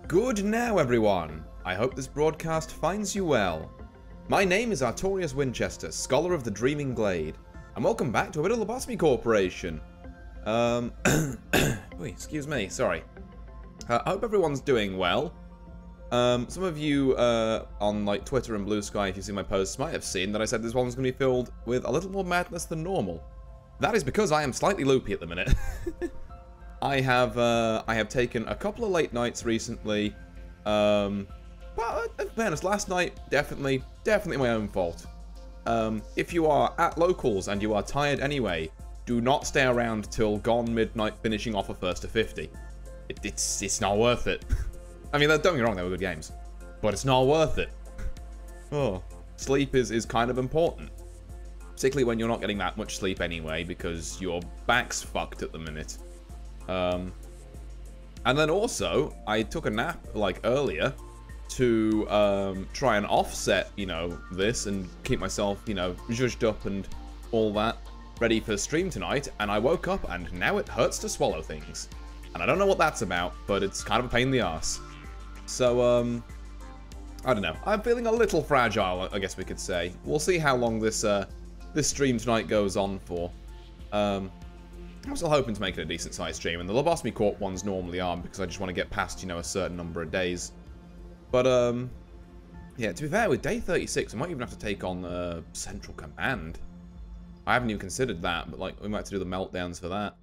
Good now, everyone. I hope this broadcast finds you well. My name is Artorius Winchester, Scholar of the Dreaming Glade, and welcome back to a bit of Lobotomy Corporation. Excuse me, sorry. I hope everyone's doing well. Some of you on like Twitter and Blue Sky, if you see my posts, might have seen that I said this one's going to be filled with a little more madness than normal. That is because I am slightly loopy at the minute. I have taken a couple of late nights recently. But in fairness, last night definitely my own fault. If you are at locals and you are tired anyway, do not stay around till gone midnight finishing off a first to 50. It's not worth it. I mean, don't get me wrong, they were good games, but it's not worth it. Oh, sleep is kind of important, particularly when you're not getting that much sleep anyway because your back's fucked at the minute. And then also, I took a nap, like, earlier to, try and offset, you know, this and keep myself, you know, zhuzhed up and all that, ready for stream tonight, and I woke up and now it hurts to swallow things. And I don't know what that's about, but it's kind of a pain in the arse. So, I don't know. I'm feeling a little fragile, I guess we could say. We'll see how long this, this stream tonight goes on for. I'm still hoping to make it a decent-sized stream, and the Lobotomy Corp ones normally are, because I just want to get past, you know, a certain number of days. But, yeah, to be fair, with day 36, we might even have to take on, Central Command. I haven't even considered that, but, like, we might have to do the meltdowns for that.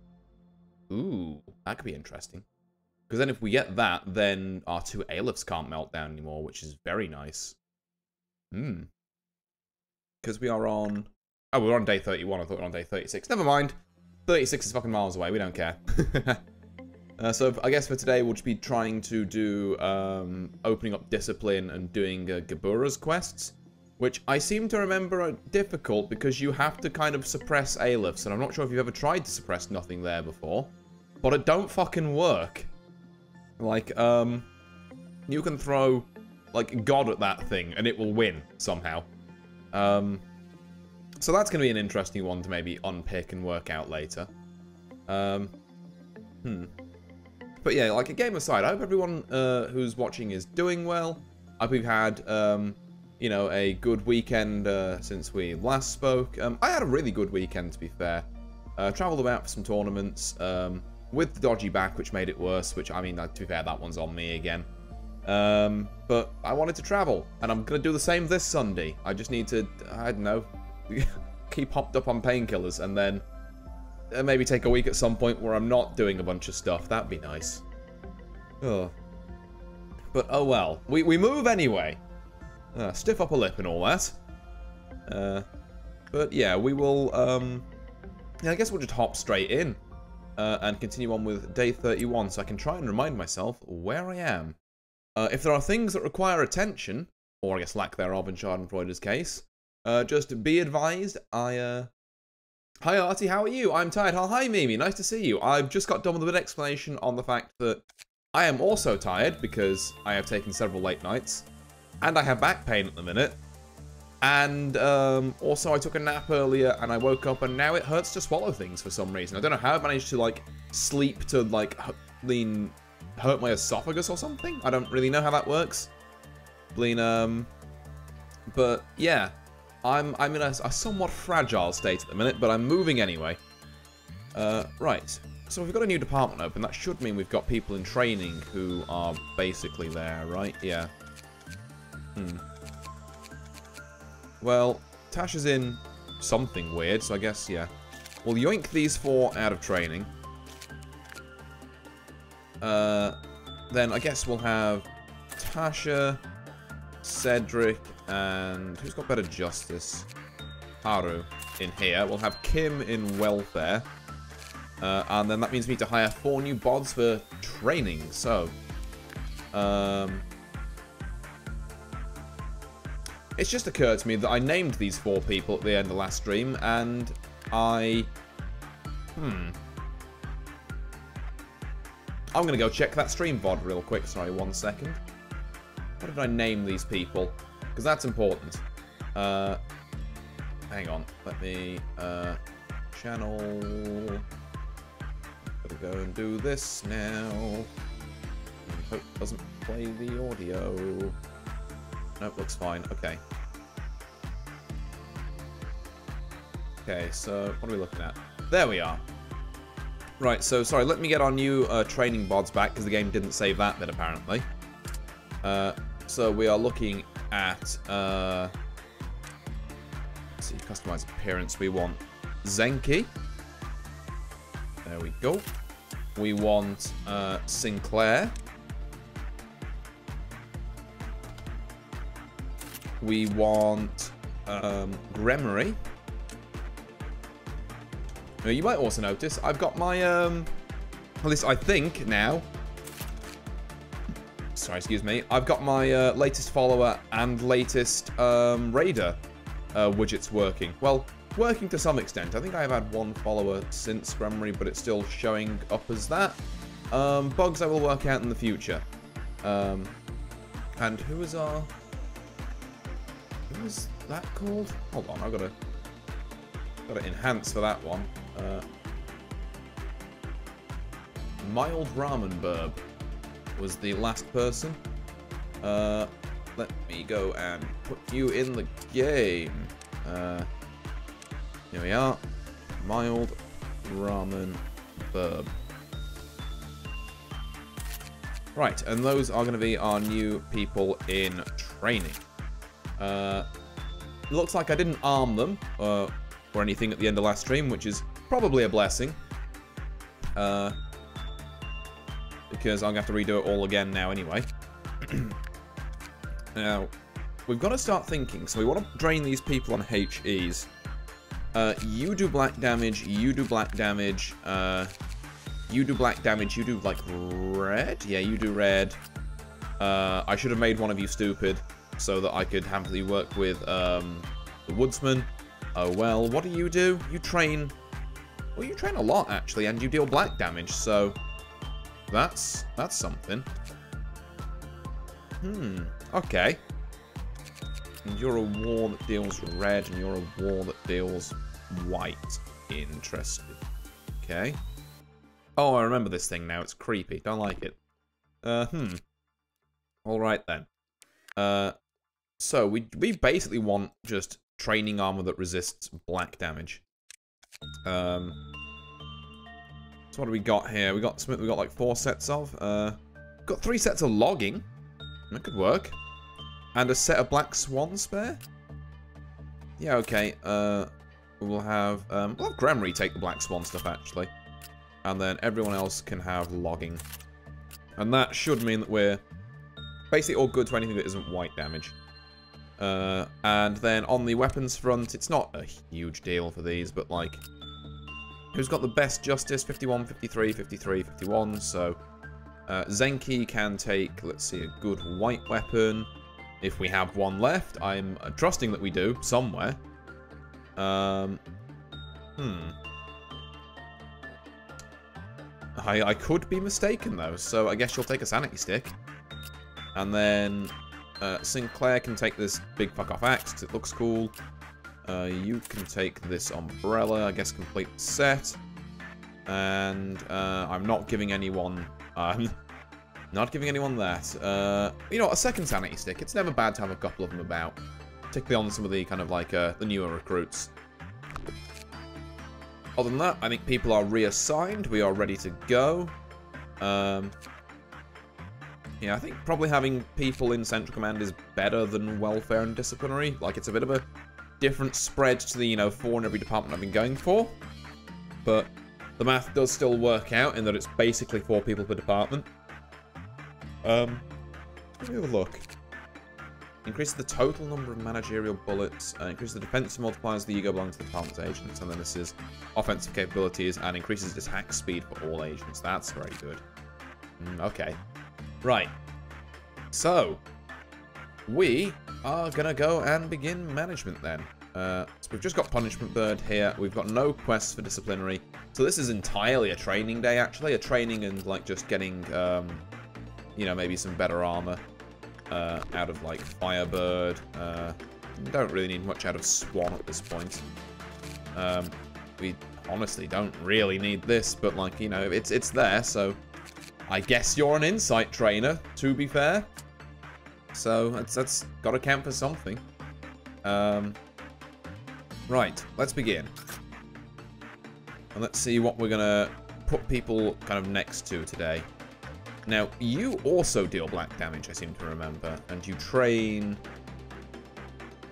Ooh, that could be interesting. Because then if we get that, then our two Alephists can't melt down anymore, which is very nice. Because we are on... Oh, we're on day 31. I thought we were on day 36. Never mind. 36 is fucking miles away. We don't care. So I guess for today, we'll just be trying to do opening up Discipline and doing Gabura's quests, which I seem to remember are difficult because you have to kind of suppress Alephists, and I'm not sure if you've ever tried to suppress nothing there before, but it don't fucking work. Like, you can throw, like, God at that thing, and it will win, somehow. So that's going to be an interesting one to maybe unpick and work out later. But yeah, like, a game aside, I hope everyone who's watching is doing well. I hope we've had, you know, a good weekend since we last spoke. I had a really good weekend, to be fair. Travelled about for some tournaments, with the dodgy back, which made it worse, which, I mean, to be fair, that one's on me again. But I wanted to travel, and I'm going to do the same this Sunday. I just need to, I don't know, keep hopped up on painkillers, and then maybe take a week at some point where I'm not doing a bunch of stuff. That'd be nice. Oh. But, oh well. We move anyway. Stiff upper lip and all that. But, yeah, we will, yeah, I guess we'll just hop straight in. And continue on with day 31, so I can try and remind myself where I am. If there are things that require attention, or I guess lack thereof in Schadenfreude's case, just be advised, Hi Artie, how are you? I'm tired. Oh, hi Mimi, nice to see you. I've just got done with a bit of explanation on the fact that I am also tired, because I have taken several late nights, and I have back pain at the minute. And also I took a nap earlier and I woke up and now it hurts to swallow things for some reason. I don't know how I managed to like sleep to like hurt my esophagus or something. I don't really know how that works. But yeah, I'm in a somewhat fragile state at the minute, but I'm moving anyway. Right, so we've got a new department open. That should mean we've got people in training who are basically there, right? Yeah. Well, Tash is in something weird, so I guess, yeah. We'll yoink these four out of training. Then I guess we'll have Tasha, Cedric, and who's got better justice? Haru in here. We'll have Kim in welfare. And then that means we need to hire 4 new bods for training, so... It's just occurred to me that I named these 4 people at the end of last stream, and I'm gonna go check that stream VOD real quick. Sorry, 1 second. What did I name these people? Because that's important. Hang on. Let me, channel. Gotta go and do this now. Hope it doesn't play the audio. Nope, looks fine. Okay. Okay, so what are we looking at? There we are. Right, so sorry, let me get our new training bods back because the game didn't save that bit apparently. So we are looking at let's see, customize appearance. We want Zenki. There we go. We want Sinclair. We want Gremory. Now, you might also notice I've got my at least I think now. Sorry, excuse me. I've got my latest follower and latest raider widgets working. Well, working to some extent. I think I've had one follower since Gremory, but it's still showing up as that. Bugs I will work out in the future. And who is our... Who is that called? Hold on, I've got to enhance for that one. Mild Ramen Burb was the last person. Let me go and put you in the game. Here we are. Mild Ramen Burb. Right, and those are going to be our new people in training. Looks like I didn't arm them or anything at the end of last stream, which is probably a blessing. Because I'm going to have to redo it all again now anyway. Now, we've got to start thinking. So we want to drain these people on HEs. You do black damage, you do black damage, you do black damage, you do, like, red? Yeah, you do red. I should have made one of you stupid so that I could happily work with the woodsman. Oh, well, what do? You train... Well, you train a lot, actually, and you deal black damage, so... That's something. Okay. And you're a war that deals red, and you're a war that deals white. Interesting. Okay. Oh, I remember this thing now. It's creepy. Don't like it. Alright then. So, we basically want just training armor that resists black damage. So what do we got here? We got like 4 sets of. Got 3 sets of logging. That could work. And a set of black swan spare. Yeah, okay. We'll have Gremory take the black swan stuff actually, and then everyone else can have logging, and that should mean that we're basically all good to anything that isn't white damage. And then on the weapons front, it's not a huge deal for these, but like, who's got the best justice? 51, 53, 53, 51. So Zenki can take, let's see, a good white weapon. If we have one left, I'm trusting that we do somewhere. I could be mistaken though, so I guess you'll take a sanity stick. And then Sinclair can take this big fuck off axe because it looks cool. You can take this umbrella, I guess complete set. And I'm not giving anyone that. You know, a second sanity stick. It's never bad to have a couple of them about, particularly on some of the kind of like the newer recruits. Other than that, I think people are reassigned. We are ready to go. Yeah, I think probably having people in Central Command is better than welfare and disciplinary. Like, it's a bit of a different spread to the, 4 in every department I've been going for. But the math does still work out in that it's basically 4 people per department. Let me have a look. Increase the total number of managerial bullets, increase the defensive multipliers, the ego belongs to the department's agents, and then this is offensive capabilities, and increases attack speed for all agents. That's very good. Okay. Right. So, we are going to go and begin management then. So we've just got Punishment Bird here. We've got no quests for disciplinary. So this is entirely a training day, actually. A training and, like, just getting, maybe some better armor. Out of like Firebird. Don't really need much out of Swan at this point. We honestly don't really need this, but like, it's there, so I guess you're an insight trainer, to be fair. So, that's got to count for something. Right, let's begin. And let's see what we're going to put people kind of next to today. Now, you also deal black damage, I seem to remember. And you train...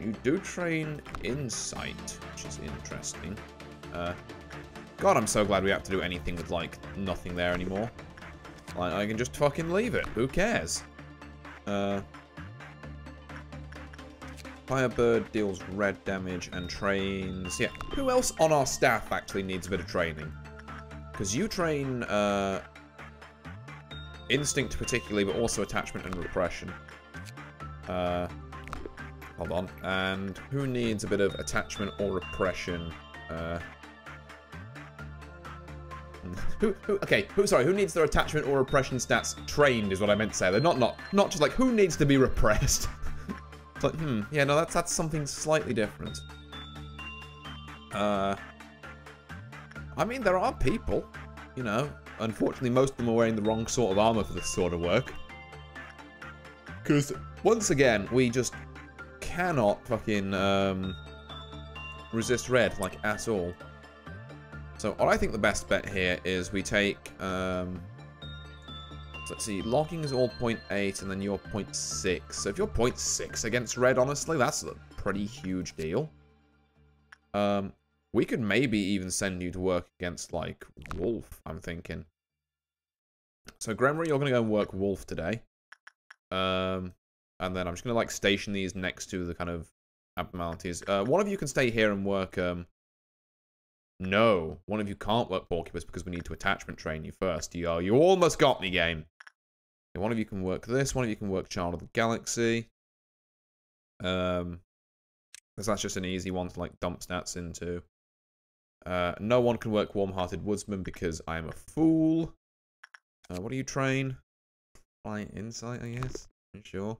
You do train insight, which is interesting. God, I'm so glad we have to do anything with, like, nothing there anymore. Like, I can just fucking leave it. Who cares? Firebird deals red damage and trains... Yeah, who else on our staff actually needs a bit of training? Because you train, instinct particularly, but also attachment and repression. Hold on. And who needs a bit of attachment or repression? Who needs their attachment or repression stats trained is what I meant to say. They're not just like, who needs to be repressed? It's like, yeah, no, that's something slightly different. I mean, there are people, you know. Unfortunately, most of them are wearing the wrong sort of armor for this sort of work. Because, once again, we just cannot fucking resist red, like, at all. So, what I think the best bet here is we take, so let's see, logging is all 0.8, and then you're 0.6. So, if you're 0.6 against red, honestly, that's a pretty huge deal. We could maybe even send you to work against, like, Wolf, I'm thinking. So, Gremory, you're going to go and work Wolf today. And then I'm just going to, like, station these next to the kind of abnormalities. One of you can stay here and work, No, one of you can't work Porcupus because we need to attachment train you first. You almost got me, game. Okay, one of you can work this. One of you can work Child of the Galaxy. Because that's just an easy one to, like, dump stats into. No one can work Warm-Hearted Woodsman because I am a fool. What do you train? Flight Insight, I guess. I'm sure.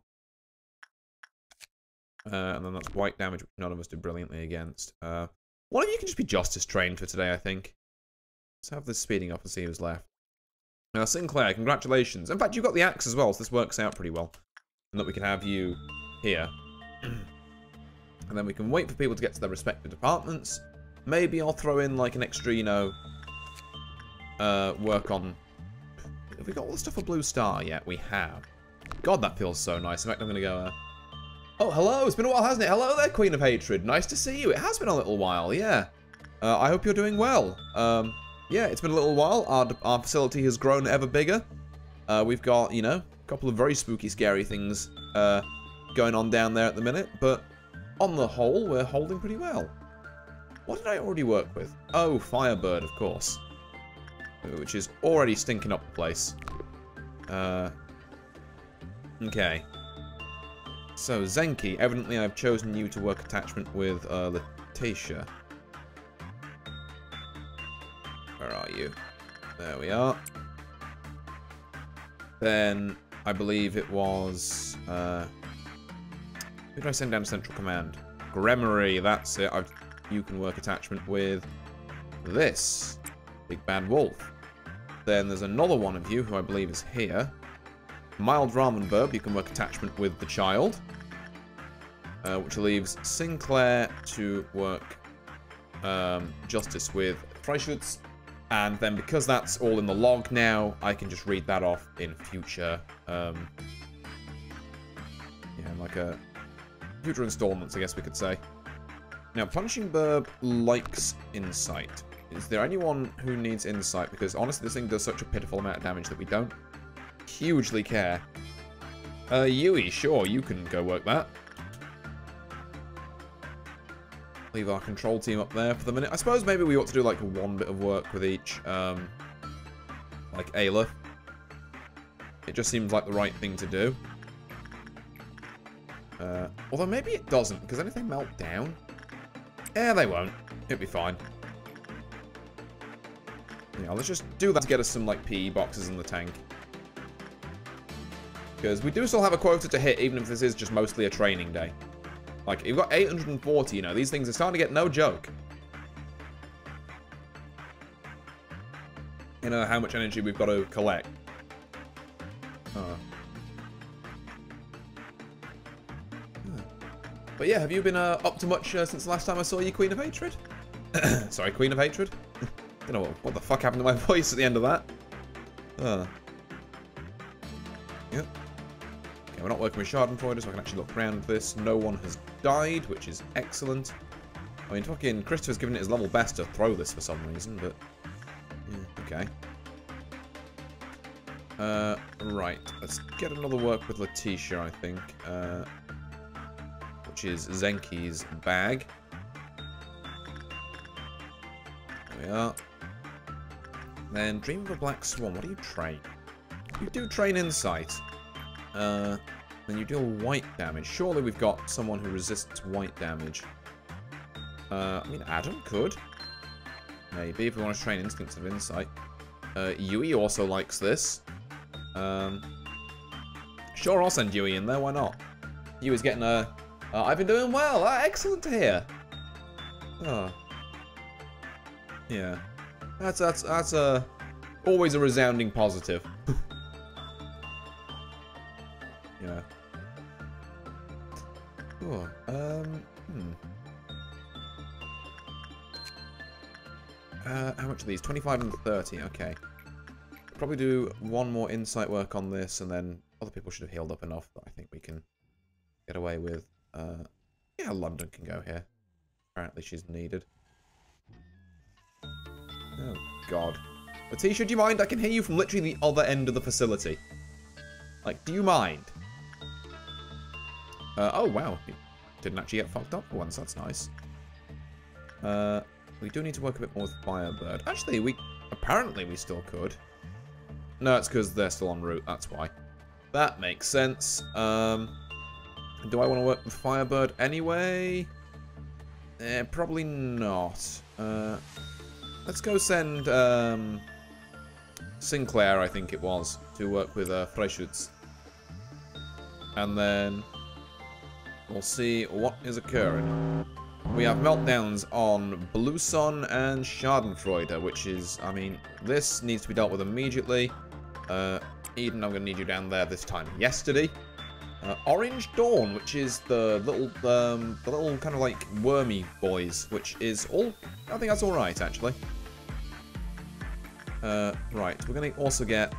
And then that's white damage, which none of us do brilliantly against. One of you can just be Justice trained for today, I think. Let's have this speeding up and see who's left. Now, Sinclair, congratulations. In fact, you've got the axe as well, so this works out pretty well. And that we can have you here. And then we can wait for people to get to their respective departments. Maybe I'll throw in, like, an extra, you know, work on... Have we got all the stuff for Blue Star yet? We have. God, that feels so nice. In fact, I'm going to go... Oh, hello. It's been a while, hasn't it? Hello there, Queen of Hatred. Nice to see you. It has been a little while, yeah. I hope you're doing well. Yeah, it's been a little while. Our facility has grown ever bigger. We've got, you know, a couple of very spooky, scary things going on down there at the minute. But on the whole, we're holding pretty well. What did I already work with? Oh, Firebird, of course. Which is already stinking up the place. Okay. So, Zenki, evidently I've chosen you to work attachment with Letitia. Where are you? There we are. Then, I believe it was... who did I send down to Central Command? Gremory, that's it. You can work attachment with this. Big Bad Wolf. Then there's another one of you who I believe is here. Mild Ramenburb, you can work attachment with the child. Which leaves Sinclair to work Justice with Freischutz. And then because that's all in the log now, I can just read that off in future, yeah, like a future installments, I guess we could say. Now, Punching Burb likes Insight. Is there anyone who needs Insight? Because honestly, this thing does such a pitiful amount of damage that we don't hugely care. Yui, sure, you can go work that. Leave our control team up there for the minute. I suppose maybe we ought to do like one bit of work with each, like Ayla. It just seems like the right thing to do. Although maybe it doesn't, because then if they melt down... Yeah, they won't. It'll be fine. Yeah, let's just do that to get us some, like, PE boxes in the tank. Because we do still have a quota to hit, even if this is just mostly a training day. Like, you've got 840, you know, these things are starting to get no joke. You know how much energy we've got to collect. Oh. But yeah, have you been up to much since the last time I saw you, Queen of Hatred? Sorry, Queen of Hatred? Don't know what the fuck happened to my voice at the end of that. Yep. Okay, we're not working with Schadenfreude, so I can actually look around this. No one has died, which is excellent. I mean, fucking Christopher's given it his level best to throw this for some reason, but... yeah, okay. Right. Let's get another work with Letitia, I think. Which is Zenki's bag. There we are. Then, Dream of a Black Swan. What do you train? You do train Insight. Then you deal white damage. Surely we've got someone who resists white damage. I mean, Adam could. Maybe, if we want to train Instincts of Insight. Yui also likes this. Sure, I'll send Yui in there. Why not? Yui's getting a... I've been doing well. Excellent to hear. Oh. Yeah. That's always a resounding positive. Yeah. Oh, how much are these? 25 and 30, okay. Probably do one more insight work on this, and then other people should have healed up enough that I think we can get away with. Yeah, London can go here. Apparently she's needed. Oh, God. Letitia, do you mind? I can hear you from literally the other end of the facility. Like, do you mind? Oh, wow. You didn't actually get fucked up for once. That's nice. We do need to work a bit more with Firebird. Actually, apparently we still could. No, it's because they're still en route. That's why. That makes sense. Do I want to work with Firebird anyway? Probably not. Let's go send Sinclair, I think it was, to work with Freischütz. And then we'll see what is occurring. We have meltdowns on Blue Sun and Schadenfreude, which is, I mean, this needs to be dealt with immediately. Eden, I'm going to need you down there this time yesterday. Orange Dawn, which is the little kind of like wormy boys, which is all, I think that's alright, actually. Right, we're going to also get,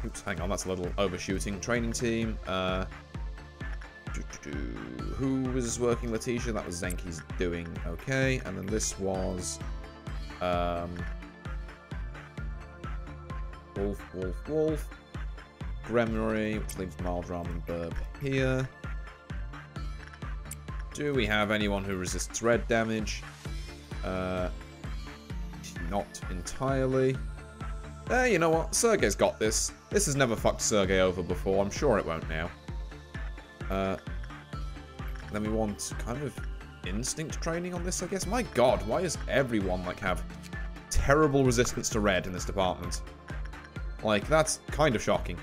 oops, hang on, that's a little overshooting. Training team, who was working Letitia? That was Zenki's doing, okay, and then this was, Wolf. Gremlin, which leaves Maldram and Burb here. Do we have anyone who resists red damage? Not entirely. You know what? Sergei's got this. This has never fucked Sergei over before. I'm sure it won't now. Then we want kind of instinct training on this, I guess. My god, why does everyone, like, have terrible resistance to red in this department? Like, that's kind of shocking.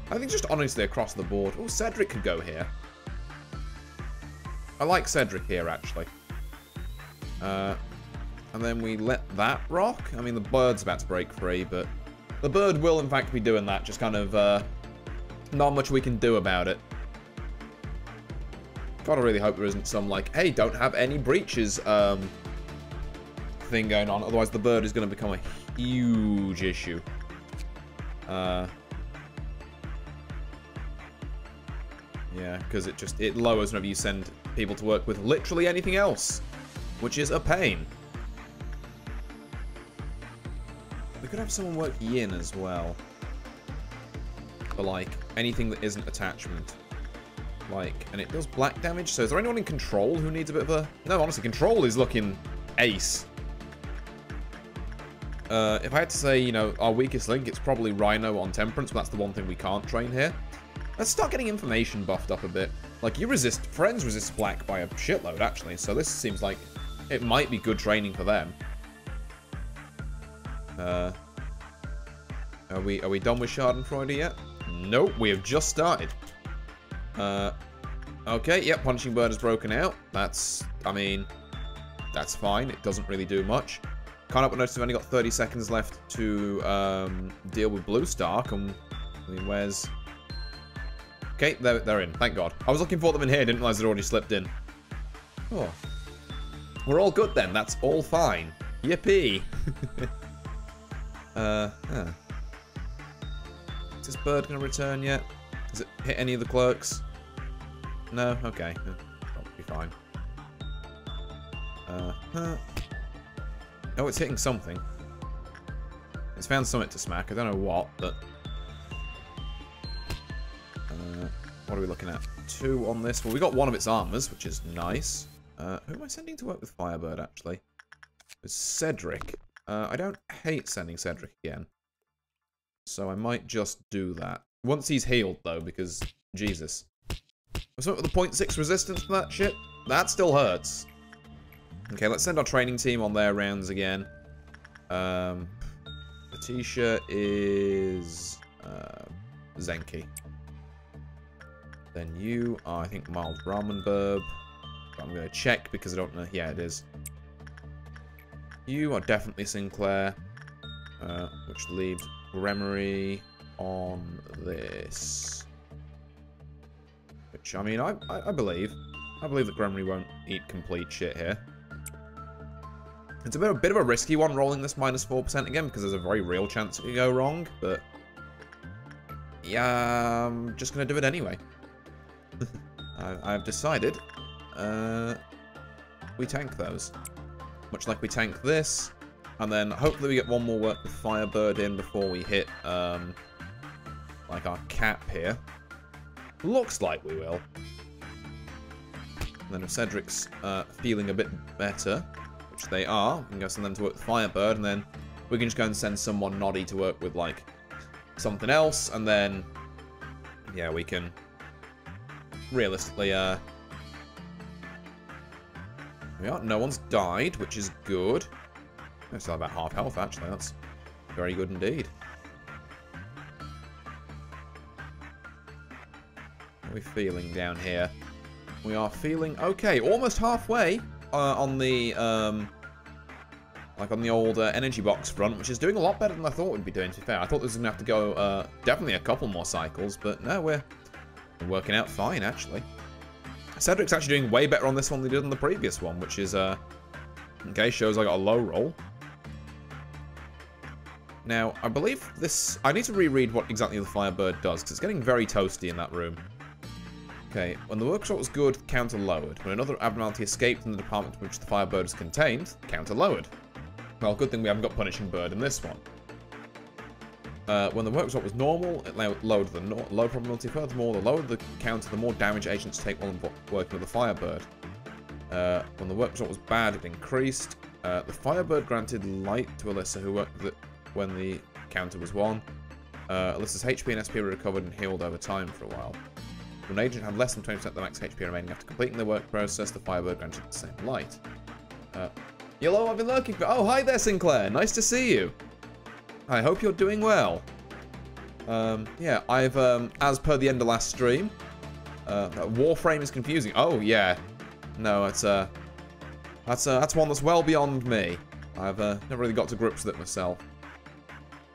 I think just honestly across the board. Oh, Cedric could go here. I like Cedric here, actually. And then we let that rock. I mean, the bird's about to break free, but the bird will, in fact, be doing that. Just kind of, not much we can do about it. Gotta really hope there isn't some, like, hey, don't have any breaches, thing going on. Otherwise, the bird is going to become a huge issue. Yeah, because it lowers whenever you send people to work with literally anything else, which is a pain. We could have someone work Yin as well. For, like, anything that isn't attachment. Like, and it does black damage, so is there anyone in Control who needs a bit of a... No, honestly, Control is looking ace. If I had to say, you know, our weakest link, it's probably Rhino on Temperance, but that's the one thing we can't train here. Let's start getting information buffed up a bit. Like, Friends resist black by a shitload, actually, so this seems like it might be good training for them. Are we done with Schadenfreude yet? Nope, we have just started. Okay, yep, Punching Bird has broken out. That's, I mean, that's fine. It doesn't really do much. Can't help but notice we've only got 30 seconds left to deal with Blue Star. Can I mean, where's... Okay, they're in. Thank God. I was looking for them in here. Didn't realize they'd already slipped in. Oh. We're all good then. That's all fine. Yippee. Is this bird going to return yet? Has it hit any of the clerks? No? Okay. That'll be fine. Oh, it's hitting something. It's found something to smack. I don't know what, but... what are we looking at? 2 on this. Well, we got 1 of its armors, which is nice. Who am I sending to work with Firebird, actually? It's Cedric. I don't hate sending Cedric again. So I might just do that. Once he's healed, though, because... Jesus. Something with a 0.6 resistance for that shit? That still hurts. Okay, let's send our training team on their rounds again. Letitia is... Zenki. Then you are, I think, Mild Ramen Burb. I'm going to check because I don't know. Yeah, it is. You are definitely Sinclair. Which leaves Gremory on this. Which, I mean, I believe. I believe that Gremory won't eat complete shit here. It's a bit of a risky one rolling this minus 4% again because there's a very real chance it could go wrong. But, yeah, I'm just going to do it anyway. I've decided we tank those. Much like we tank this. And then hopefully we get 1 more work with Firebird in before we hit like our cap here. Looks like we will. And then if Cedric's feeling a bit better, which they are, we can go send them to work with Firebird, and then we can just go and send someone Noddy to work with like something else, and then yeah, we can realistically no one's died, which is good. I still have about half health, actually. That's very good indeed. How are we feeling down here? We are feeling okay, almost halfway on the like on the old energy box front, which is doing a lot better than I thought it would be doing. To be fair, I thought this was gonna have to go definitely a couple more cycles, but no, we're working out fine actually. Cedric's actually doing way better on this one than he did on the previous one, which is okay, shows I got a low roll. Now, I believe this... I need to reread what exactly the Firebird does, because it's getting very toasty in that room. Okay, when the workshop was good, counter lowered. When another abnormality escaped in the department to which the Firebird is contained, counter lowered. Well, good thing we haven't got Punishing Bird in this one. When the workshop was normal, it lowered the low probability. Furthermore, the lower the counter, the more damage agents take while working with the Firebird. When the workshop was bad, it increased. The Firebird granted light to Alyssa, who worked with it when the counter was 1. Alyssa's HP and SP were recovered and healed over time for a while. When an agent had less than 20% of the max HP remaining after completing the work process, the Firebird granted the same light. Hello, I've been lurking for... Oh, hi there, Sinclair. Nice to see you. I hope you're doing well. Yeah, I've, as per the end of last stream, Warframe is confusing. Oh, yeah. No, it's, that's one that's well beyond me. I've, never really got to grips with it myself.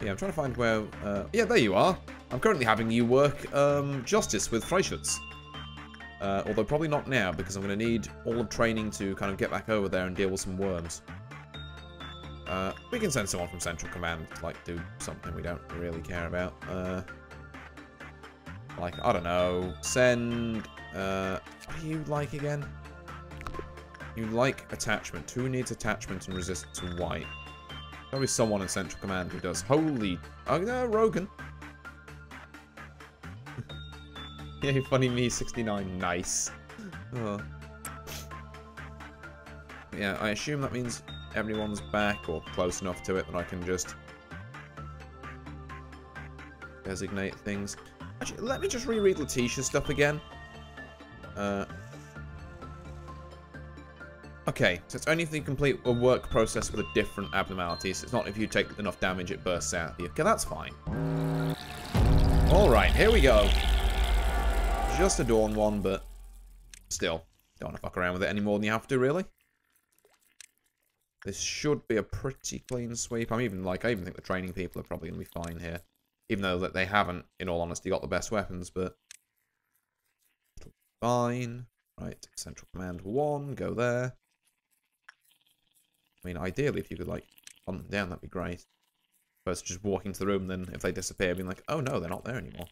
Yeah, I'm trying to find where... yeah, there you are. I'm currently having you work Justice with Freischutz. Although probably not now, because I'm going to need all of training to kind of get back over there and deal with some worms. We can send someone from Central Command to, like, do something we don't really care about. Like, I don't know. Send... what do you like again? You like attachment. Who needs attachment and resistance to white? Probably someone in Central Command who does. Holy... Oh, no, Rogan. Yeah, funny me, 69. Nice. Oh. Yeah, I assume that means everyone's back or close enough to it that I can just designate things. Actually, let me just reread Letitia's stuff again. Okay, so it's only if you complete a work process with a different abnormality. So it's not if you take enough damage it bursts out of you. Okay, that's fine. Alright, here we go. Just a Dawn one, but still. Don't want to fuck around with it any more than you have to, really. This should be a pretty clean sweep. I even think the training people are probably going to be fine here. Even though that they haven't, in all honesty, got the best weapons, but... Fine. Right, Central Command 1, go there. I mean, ideally, if you could, like, hunt them down, that'd be great. First, just walking to the room, then if they disappear, being like, oh no, they're not there anymore.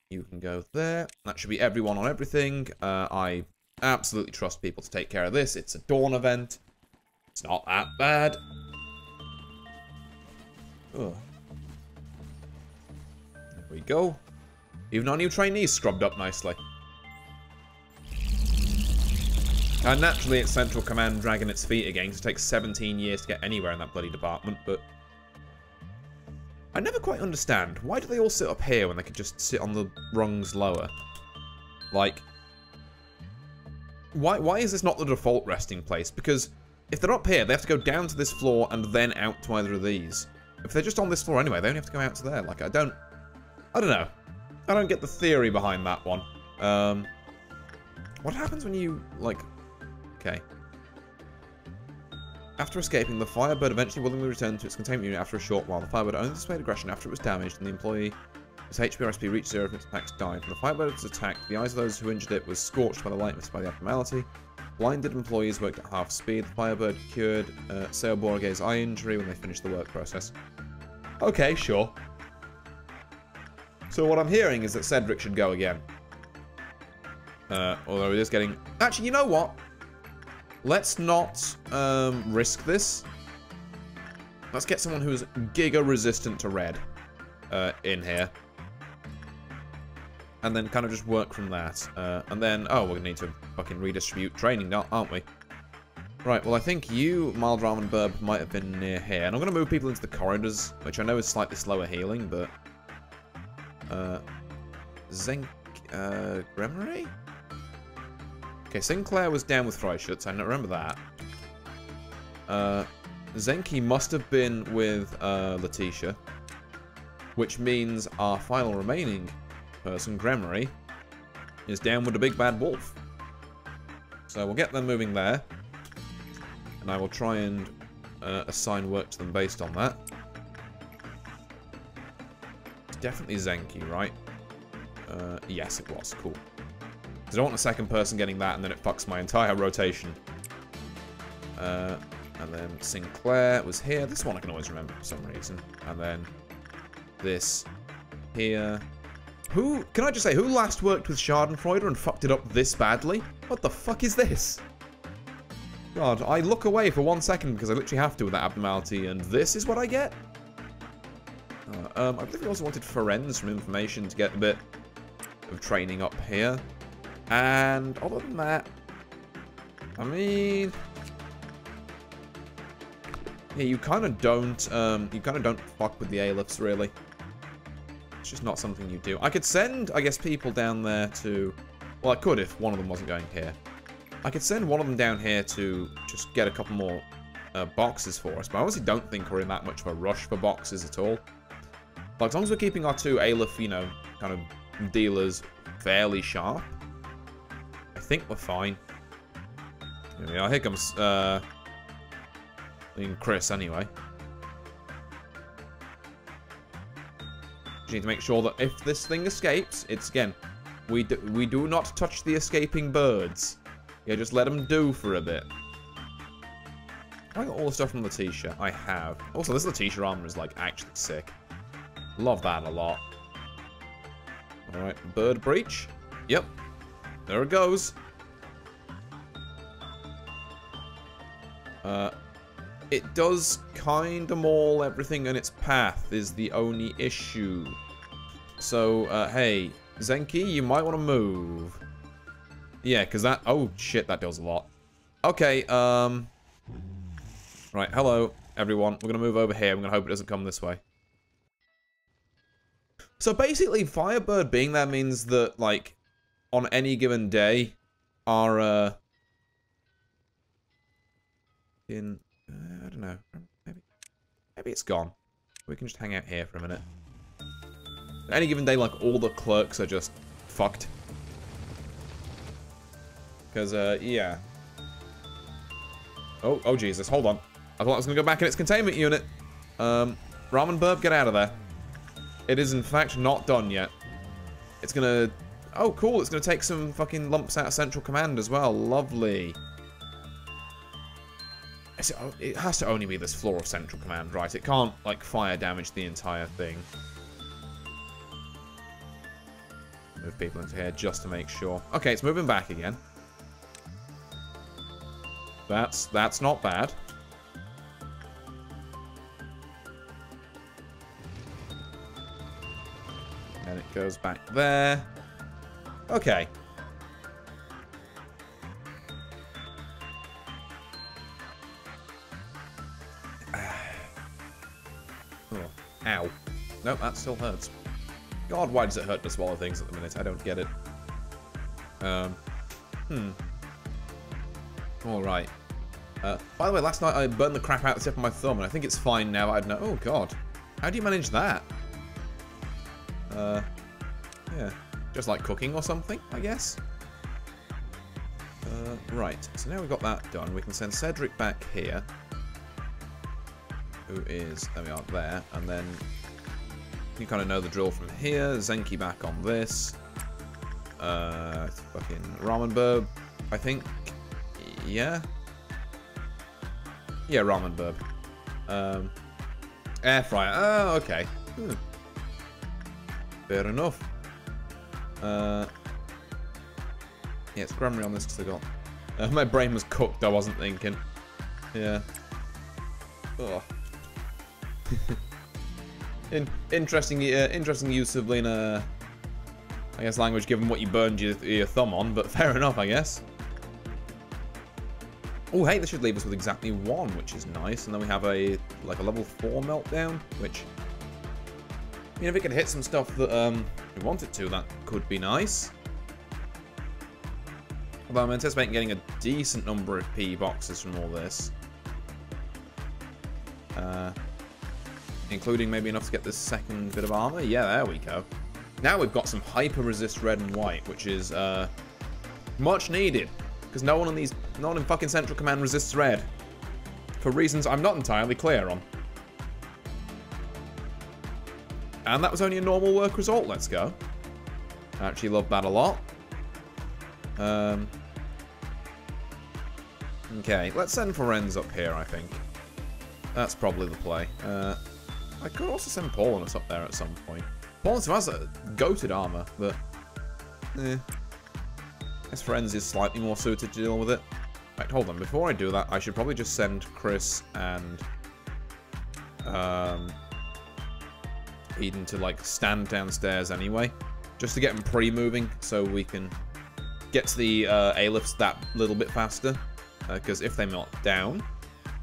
You can go there. That should be everyone on everything. I absolutely trust people to take care of this. It's a dawn event. It's not that bad. Ugh. There we go. Even our new trainees scrubbed up nicely. And naturally, it's Central Command dragging its feet again, because it takes 17 years to get anywhere in that bloody department, but... I never quite understand. Why do they all sit up here when they could just sit on the rungs lower? Like... Why is this not the default resting place? Because if they're up here, they have to go down to this floor and then out to either of these. If they're just on this floor anyway, they only have to go out to there. Like, I don't know. I don't get the theory behind that one. What happens when you, like... Okay. After escaping, the Firebird eventually willingly returned to its containment unit after a short while. The Firebird only displayed aggression after it was damaged, and the employee, whose HP or SP reached 0 from its attacks, died. When the Firebird was attacked, the eyes of those who injured it was scorched by the light missed by the abnormality. Blinded employees worked at half speed. The Firebird cured Seo Borge's eye injury when they finished the work process. Okay, sure. So what I'm hearing is that Cedric should go again. Although it is getting... Actually, you know what? Let's not risk this. Let's get someone who's giga-resistant to red in here. And then kind of just work from that. And then... Oh, we're going to need to fucking redistribute training, aren't we? Right, well, I think you, Mildram and Burb, might have been near here. And I'm going to move people into the corridors, which I know is slightly slower healing, but... Gremory? Okay, Sinclair was down with Freischutz, I don't remember that. Zenki must have been with Letitia, which means our final remaining person, Gremory, is down with the big bad wolf. So we'll get them moving there, and I will try and assign work to them based on that. It's definitely Zenki, right? Yes, it was. Cool. I don't want a second person getting that, and then it fucks my entire rotation. And then Sinclair was here. This one I can always remember for some reason. And then this here. Who, can I just say, who last worked with Schadenfreude and fucked it up this badly? What the fuck is this? God, I look away for 1 second because I literally have to with that abnormality, and this is what I get? I believe we also wanted Ferenz from information to get a bit of training up here. And other than that, I mean, yeah, you kind of don't fuck with the Alephists, really. It's just not something you do. I could send, I guess, people down there to, well, I could if one of them wasn't going here. I could send one of them down here to just get a couple more boxes for us, but I honestly don't think we're in that much of a rush for boxes at all. But as long as we're keeping our two Aleph, you know, kind of dealers fairly sharp, I think we're fine. Here we are. Here comes Chris anyway. You need to make sure that if this thing escapes, it's again, we do not touch the escaping birds. Yeah, just let them do for a bit. I got all the stuff from Letitia. I have. Also, this Letitia armor is like actually sick. Love that a lot. All right, bird breach. Yep. There it goes. It does kind of maul everything in its path is the only issue. So, hey, Zenki, you might want to move. Yeah, because that... Oh, shit, that does a lot. Okay, right, hello, everyone. We're going to move over here. I'm going to hope it doesn't come this way. So, basically, Firebird being there means that, like, on any given day, our, I don't know. Maybe it's gone. We can just hang out here for a minute. Any given day, like, all the clerks are just fucked. Because, yeah. Oh, Jesus, hold on. I thought I was going to go back in its containment unit. Ramen Burb, get out of there. It is, in fact, not done yet. It's gonna... Oh, cool. It's gonna take some fucking lumps out of Central Command as well. Lovely. It has to only be this floor of Central Command, right? It can't, like, fire damage the entire thing. Move people into here just to make sure. Okay, it's moving back again. That's not bad. And it goes back there. Okay. Oh, ow. Nope, that still hurts. God, why does it hurt to swallow things at the minute? I don't get it. Alright. By the way, last night I burned the crap out the tip of my thumb, and I think it's fine now. I don't know. Oh, God. How do you manage that? Yeah. Just like cooking or something, I guess. Right. So now we've got that done. We can send Cedric back here. Who is... There we are, there. And then... You kind of know the drill from here. Zenki back on this. Fucking ramen burb, I think. Yeah. Yeah, ramen burb. Air fryer. Oh, okay. Fair enough. Yeah, it's grammar on this because I got... my brain was cooked, I wasn't thinking. Yeah. Ugh. Interesting use of I guess language given what you burned your thumb on, but fair enough, I guess. Oh, hey, this should leave us with exactly 1, which is nice. And then we have a level 4 meltdown, which, I mean, if it can hit some stuff that we want it to, that could be nice. Although I'm anticipating getting a decent number of P boxes from all this. Including maybe enough to get this second bit of armor. Yeah, there we go. Now we've got some hyper-resist red and white, which is much needed. Because no one in fucking Central Command resists red. For reasons I'm not entirely clear on. And that was only a normal work result, let's go. I actually love that a lot. Okay, let's send Ferenz up here, I think. That's probably the play. I could also send Paulinus up there at some point. Paulinus has a goated armor, but... I guess Ferenz is slightly more suited to deal with it. Right, hold on. Before I do that, I should probably just send Chris and... Eden to, like, stand downstairs anyway. Just to get them pre-moving, so we can get to the A-lifts that little bit faster. Because if they melt down...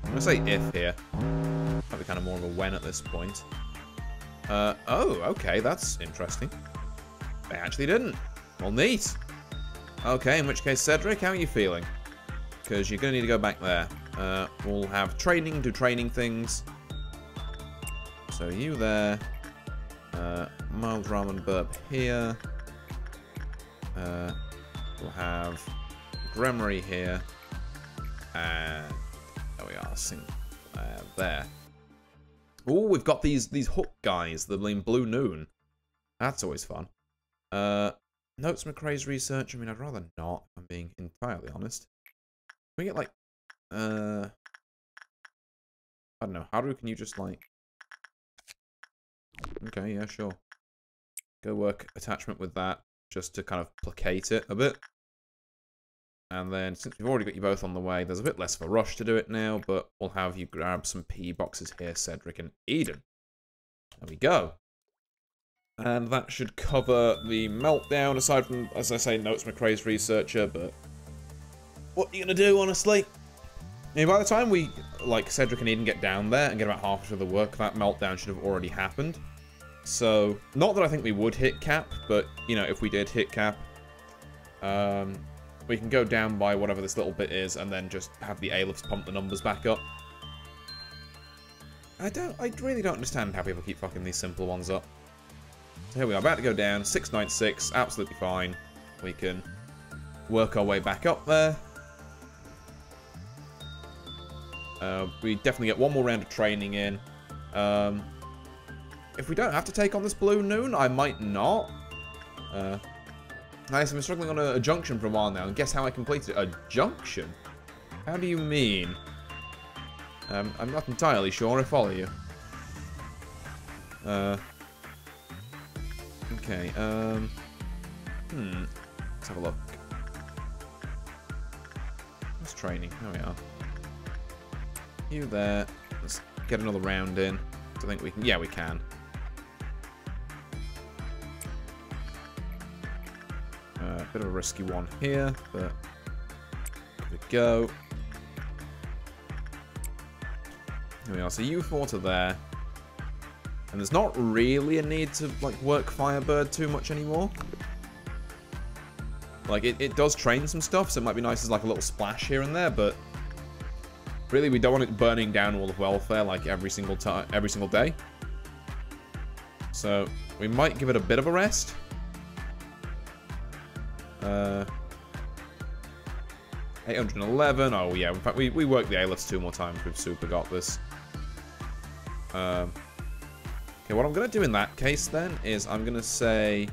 I'm going to say if here. That'd be kind of more of a when at this point. Oh, okay, that's interesting. They actually didn't. Well, neat. Okay, in which case, Cedric, how are you feeling? Because you're going to need to go back there. We'll have training, do training things. So you there. Mild ramen burp here. We'll have Gremory here. And there we are, there. Oh, we've got these hook guys, the Blue Noon. That's always fun. Notes McRae's research. I mean, I'd rather not, if I'm being entirely honest. Can we get, like, I don't know. Haru, can you just, like... Okay, yeah, sure. Go work attachment with that, just to kind of placate it a bit. And then, since we've already got you both on the way, there's a bit less of a rush to do it now, but we'll have you grab some P boxes here, Cedric and Eden. There we go. And that should cover the meltdown, aside from, as I say, Notes McRae's researcher, but... What are you going to do, honestly? I mean, by the time we, like, Cedric and Eden get down there and get about half of the work, that meltdown should have already happened. So, not that I think we would hit cap, but, you know, if we did hit cap, we can go down by whatever this little bit is and then just have the A-lifts pump the numbers back up. I really don't understand how people keep fucking these simple ones up. So here we are, about to go down, 696, absolutely fine. We can work our way back up there. We definitely get one more round of training in. if we don't have to take on this Blue Noon, I might not. Nice, I've been struggling on a junction for a while now, and guess how I completed it? A junction? How do you mean? I'm not entirely sure. I follow you. Okay, let's have a look. What's training? There we are. You there. Let's get another round in. I think we can. Yeah, we can. Bit of a risky one here, but here we go. Here we are. So you 4 to there. And there's not really a need to, like, work Firebird too much anymore. Like, it does train some stuff, so it might be nice as, like, a little splash here and there, but really, we don't want it burning down all of welfare, like, every single day. So, we might give it a bit of a rest. 811. Oh, yeah. In fact, we worked the A-list 2 more times. We've super got this. Okay, what I'm going to do in that case, then, is I'm going to say...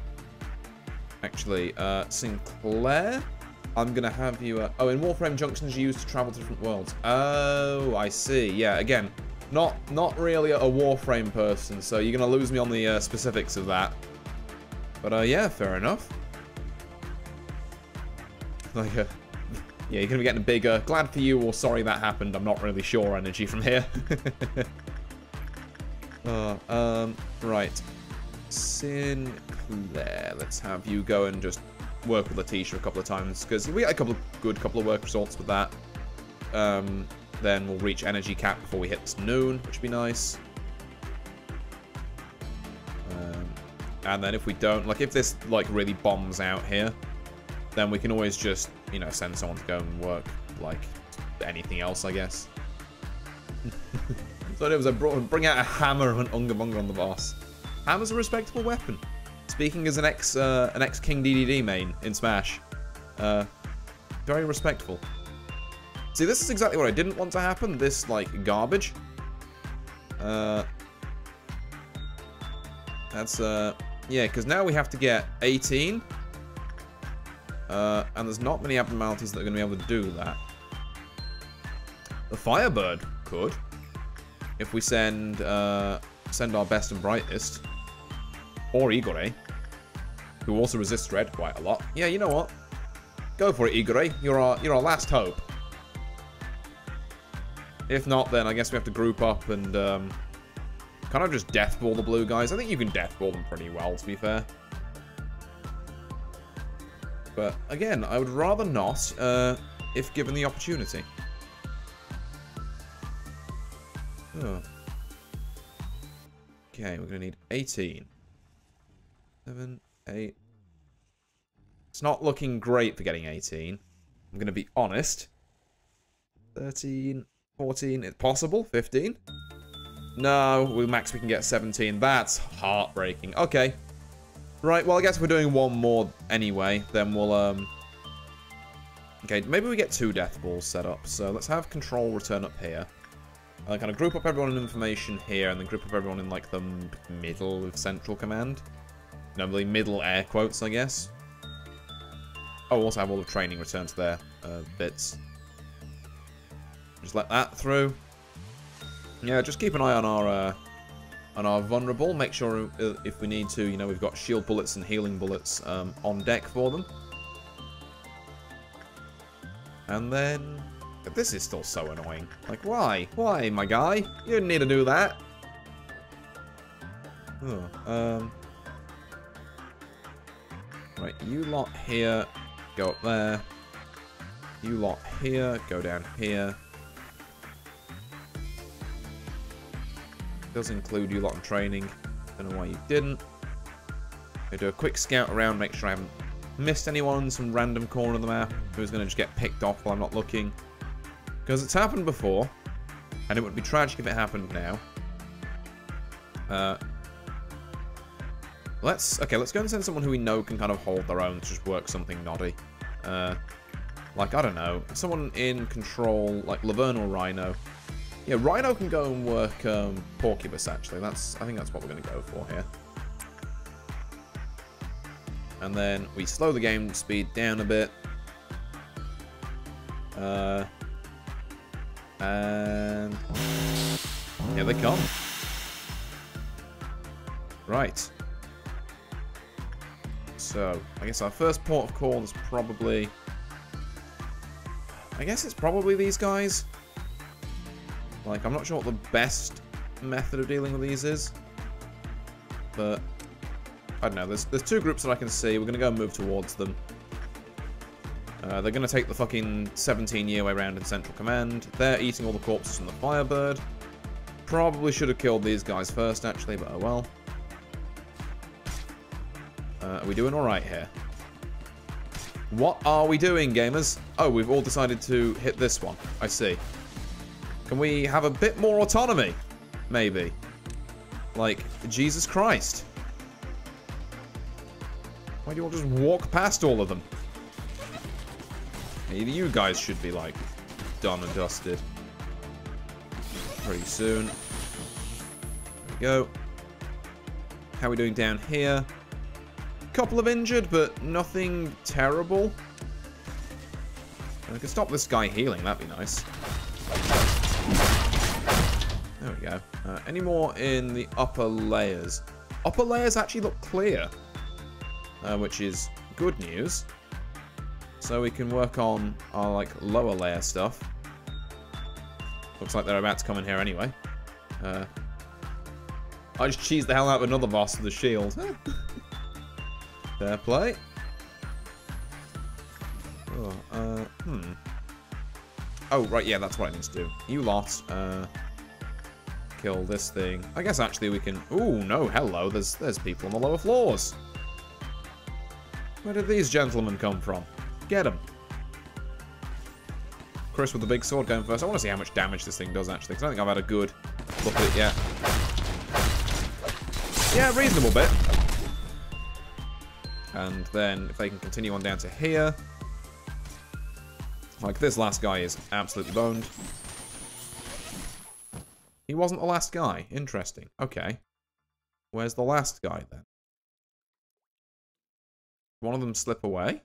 Actually, Sinclair, I'm going to have you... oh, in Warframe, junctions are used to travel to different worlds. Oh, I see. Yeah, again, not really a Warframe person, so you're going to lose me on the specifics of that. But, yeah, fair enough. Like, yeah, you're going to be getting a bigger glad for you or sorry that happened, I'm not really sure energy from here. Right. Sinclair, let's have you go and just work with Letitia a couple of times, because we got a couple of work results with that. Then we'll reach energy cap before we hit this noon, which would be nice. And then if we don't, like, if this, like, really bombs out here, then we can always just, you know, send someone to go and work, like, anything else, I guess. So it was bring out a hammer and an Unga Bunga on the boss. Hammer's a respectable weapon. Speaking as an ex King DDD main in Smash, very respectful. See, this is exactly what I didn't want to happen. This, like, garbage. That's yeah, because now we have to get 18. And there's not many abnormalities that are going to be able to do that. The Firebird could, if we send our best and brightest, or Igore, who also resists red quite a lot. Yeah, you know what? Go for it, Igore. You're our last hope. If not, then I guess we have to group up and kind of just deathball the blue guys. I think you can deathball them pretty well, to be fair. But again, I would rather not, if given the opportunity. Oh. Okay, we're gonna need 18. 7, 8. It's not looking great for getting 18. I'm gonna be honest. 13, 14, it's possible. 15. No, with max we can get 17. That's heartbreaking. Okay. Right, well, I guess if we're doing one more anyway, then we'll, okay, maybe we get 2 death balls set up. So let's have control return up here. Kind of group up everyone in information here, and then group up everyone in, like, the middle of central command. Normally middle air quotes, I guess. Oh, also have all the training returned to their bits. Just let that through. Yeah, just keep an eye on our vulnerable. Make sure if we need to, you know, we've got shield bullets and healing bullets on deck for them. And then... This is still so annoying. Like, why? Why, my guy? You didn't need to do that. Oh, right, you lot here, go up there. You lot here, go down here. Does include you lot in training. Don't know why you didn't. I do a quick scout around, make sure I haven't missed anyone in some random corner of the map who's going to just get picked off while I'm not looking. Because it's happened before, and it would be tragic if it happened now. Let's go and send someone who we know can kind of hold their own to just work something noddy. Like, I don't know, someone in control, like Laverne or Rhino. Yeah, Rhino can go and work Porcupus, actually. I think that's what we're going to go for here. And then we slow the game speed down a bit. And here they come. Right. So, I guess our first port of call is probably... I guess it's probably these guys. Like, I'm not sure what the best method of dealing with these is. But, I don't know. There's two groups that I can see. We're going to go and move towards them. They're going to take the fucking 17-year way round in Central Command. They're eating all the corpses from the Firebird. Probably should have killed these guys first, actually, but oh well. Are we doing alright here? What are we doing, gamers? Oh, we've all decided to hit this one. I see. Can we have a bit more autonomy? Maybe. Like, Jesus Christ. Why do you all just walk past all of them? Maybe you guys should be, like, done and dusted. Pretty soon. There we go. How are we doing down here? Couple of injured, but nothing terrible. I could stop this guy healing, that'd be nice. There we go. Any more in the upper layers? Upper layers actually look clear, which is good news. So we can work on our, like, lower layer stuff. Looks like they're about to come in here anyway. I just cheesed the hell out of another boss with the shield. Fair play. Oh, Oh, right, yeah, that's what I need to do. You lot, kill this thing. I guess actually we can... Ooh, no, hello, there's people on the lower floors. Where did these gentlemen come from? Get them. Chris with the big sword going first. I want to see how much damage this thing does, actually, because I don't think I've had a good look at it yet. Yeah, reasonable bit. And then, if they can continue on down to here... Like, this last guy is absolutely boned. He wasn't the last guy. Interesting. Okay. Where's the last guy, then? One of them slip away?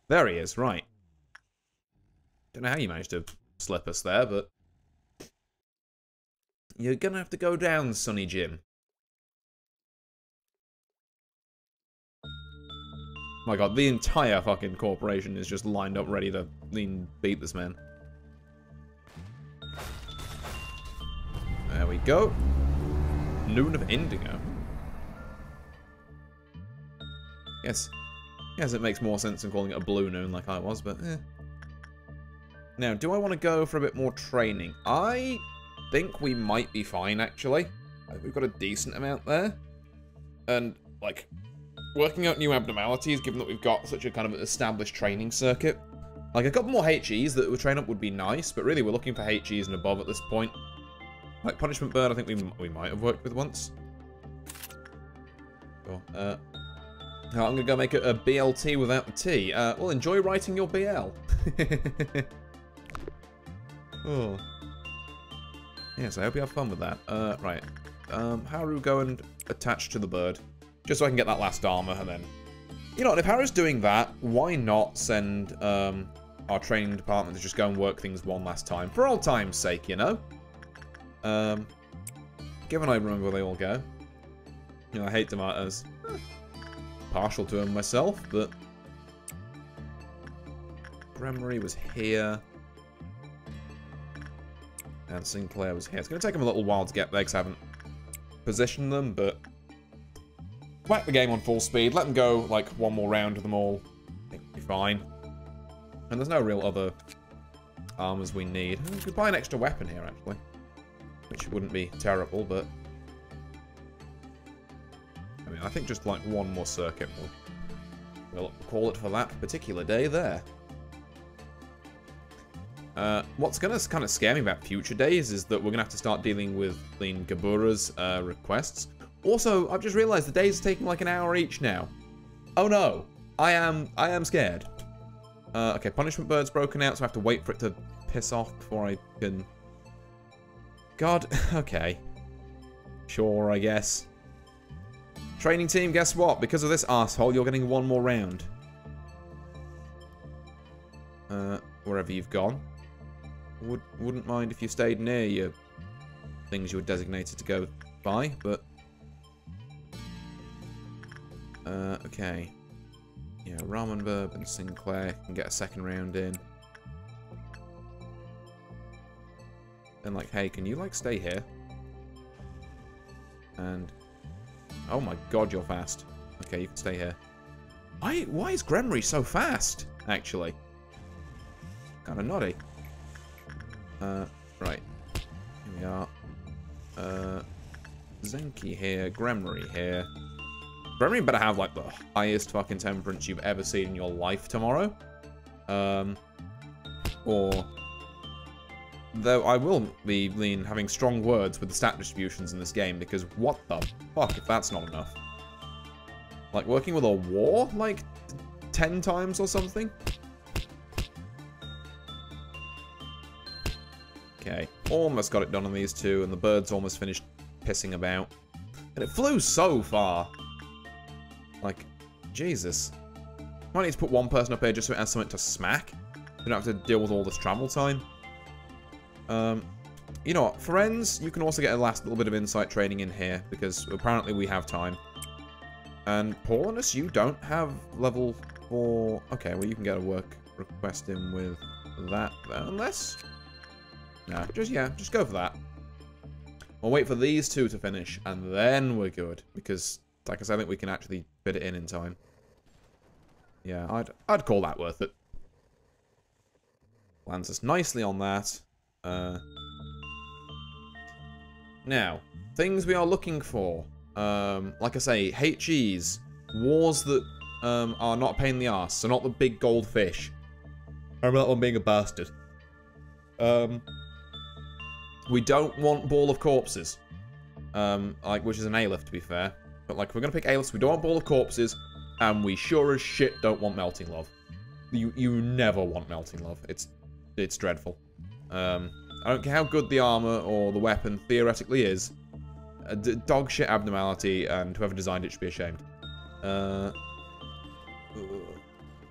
There he is, right. Don't know how you managed to slip us there, but... You're gonna have to go down, Sonny Jim. My god, the entire fucking corporation is just lined up ready to beat this man. There we go. Noon of Indigo. Yes, it makes more sense than calling it a blue noon like I was, but eh. Now, do I want to go for a bit more training? I think we might be fine, actually. We've got a decent amount there. And, like... working out new abnormalities, given that we've got such a kind of established training circuit. Like, a couple more HEs that we train up would be nice, but really we're looking for HEs and above at this point. Like, Punishment Bird, I think we might have worked with once. Cool. I'm gonna go make a BLT without the T. Well, enjoy writing your BL. Oh. Yes, I hope you have fun with that. Right. Haru, go and attach to the bird. Just so I can get that last armor, and then... You know what, if Haru's doing that, why not send our training department to just go and work things one last time? For old time's sake, you know? Given I remember where they all go. You know, I hate tomatoes. Partial to them myself, but... Bremery was here. And Sinclair was here. It's going to take them a little while to get there, because I haven't positioned them, but... Whack the game on full speed, let them go, like, one more round of them all. I think we'll be fine. And there's no real other armors we need. We could buy an extra weapon here, actually. Which wouldn't be terrible, but... I mean, I think just, like, one more circuit we'll call it for that particular day there. What's going to kind of scare me about future days is that we're going to have to start dealing with Gabura's requests. Also, I've just realized the days are taking like an hour each now. Oh no, I am scared. Okay, punishment bird's broken out, so I have to wait for it to piss off before I can... God, okay. Sure, I guess. Training team, guess what? Because of this asshole, you're getting one more round. Wherever you've gone. Wouldn't mind if you stayed near your things you were designated to go by, but... okay. Yeah, Ramen Burb and Sinclair can get a second round in. Then, like, hey, can you, like, stay here? And... oh my god, you're fast. Okay, you can stay here. Why is Gremory so fast, actually? Kinda naughty. Right. Here we are. Zenki here, Gremory here. Gremory better have, like, the highest fucking temperance you've ever seen in your life tomorrow. Or... though I will be having strong words with the stat distributions in this game, because what the fuck if that's not enough? Like, working with a war, like, 10 times or something? Okay, almost got it done on these two, and the bird's almost finished pissing about. And it flew so far. Like, Jesus. Might need to put one person up here just so it has something to smack. We don't have to deal with all this travel time. You know what, friends, you can also get a last little bit of insight training in here, because apparently we have time. And Paulinus, you don't have level 4... okay, well you can get a work request in with that, unless... no, just go for that. We'll wait for these two to finish, and then we're good, because, like I said, I think we can actually fit it in time. Yeah, I'd call that worth it. Lands us nicely on that. Now, things we are looking for. Like I say, HEs. Wars that are not a pain in the arse. So not the big gold fish. I remember that one being a bastard. We don't want Ball of Corpses. Like, which is an A-lift, to be fair. But, like, if we're going to pick A-lifts, we don't want Ball of Corpses. And we sure as shit don't want Melting Love. You never want Melting Love. It's dreadful. I don't care how good the armor or the weapon theoretically is. Dog shit abnormality, and whoever designed it should be ashamed. At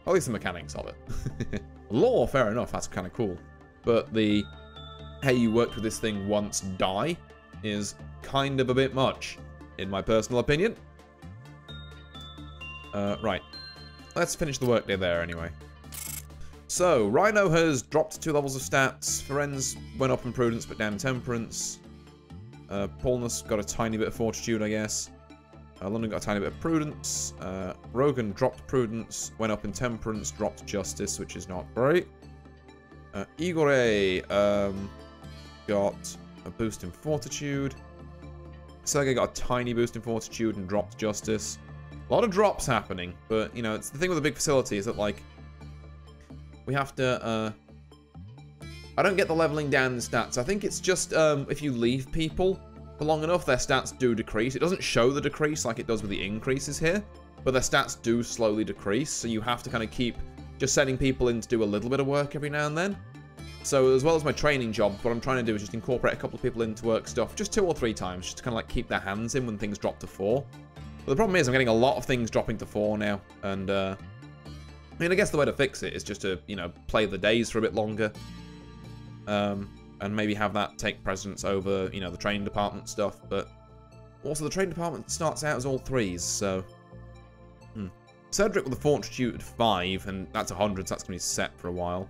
least the mechanics of it. Lore, fair enough, that's kind of cool. But the, hey, you worked with this thing once, die, is kind of a bit much, in my personal opinion. Right. Let's finish the workday there anyway. So, Rhino has dropped 2 levels of stats. Ferenz went up in Prudence, but down in Temperance. Paulnus got a tiny bit of Fortitude, I guess. London got a tiny bit of Prudence. Rogan dropped Prudence, went up in Temperance, dropped Justice, which is not great. Igor got a boost in Fortitude. Sergei got a tiny boost in Fortitude and dropped Justice. A lot of drops happening, but, you know, it's the thing with a big facility is that, like, we have to, I don't get the leveling down in stats. I think it's just, if you leave people for long enough, their stats do decrease. It doesn't show the decrease like it does with the increases here, but their stats do slowly decrease, so you have to kind of keep just sending people in to do a little bit of work every now and then. So, as well as my training job, what I'm trying to do is just incorporate a couple of people into work stuff, just 2 or 3 times, just to kind of, like, keep their hands in when things drop to 4. But the problem is I'm getting a lot of things dropping to 4 now, and, I mean, I guess the way to fix it is just to, you know, play the days for a bit longer. And maybe have that take precedence over, you know, the training department stuff. But also the training department starts out as all 3s, so... Cedric with a Fortitude 5, and that's 100, so that's going to be set for a while.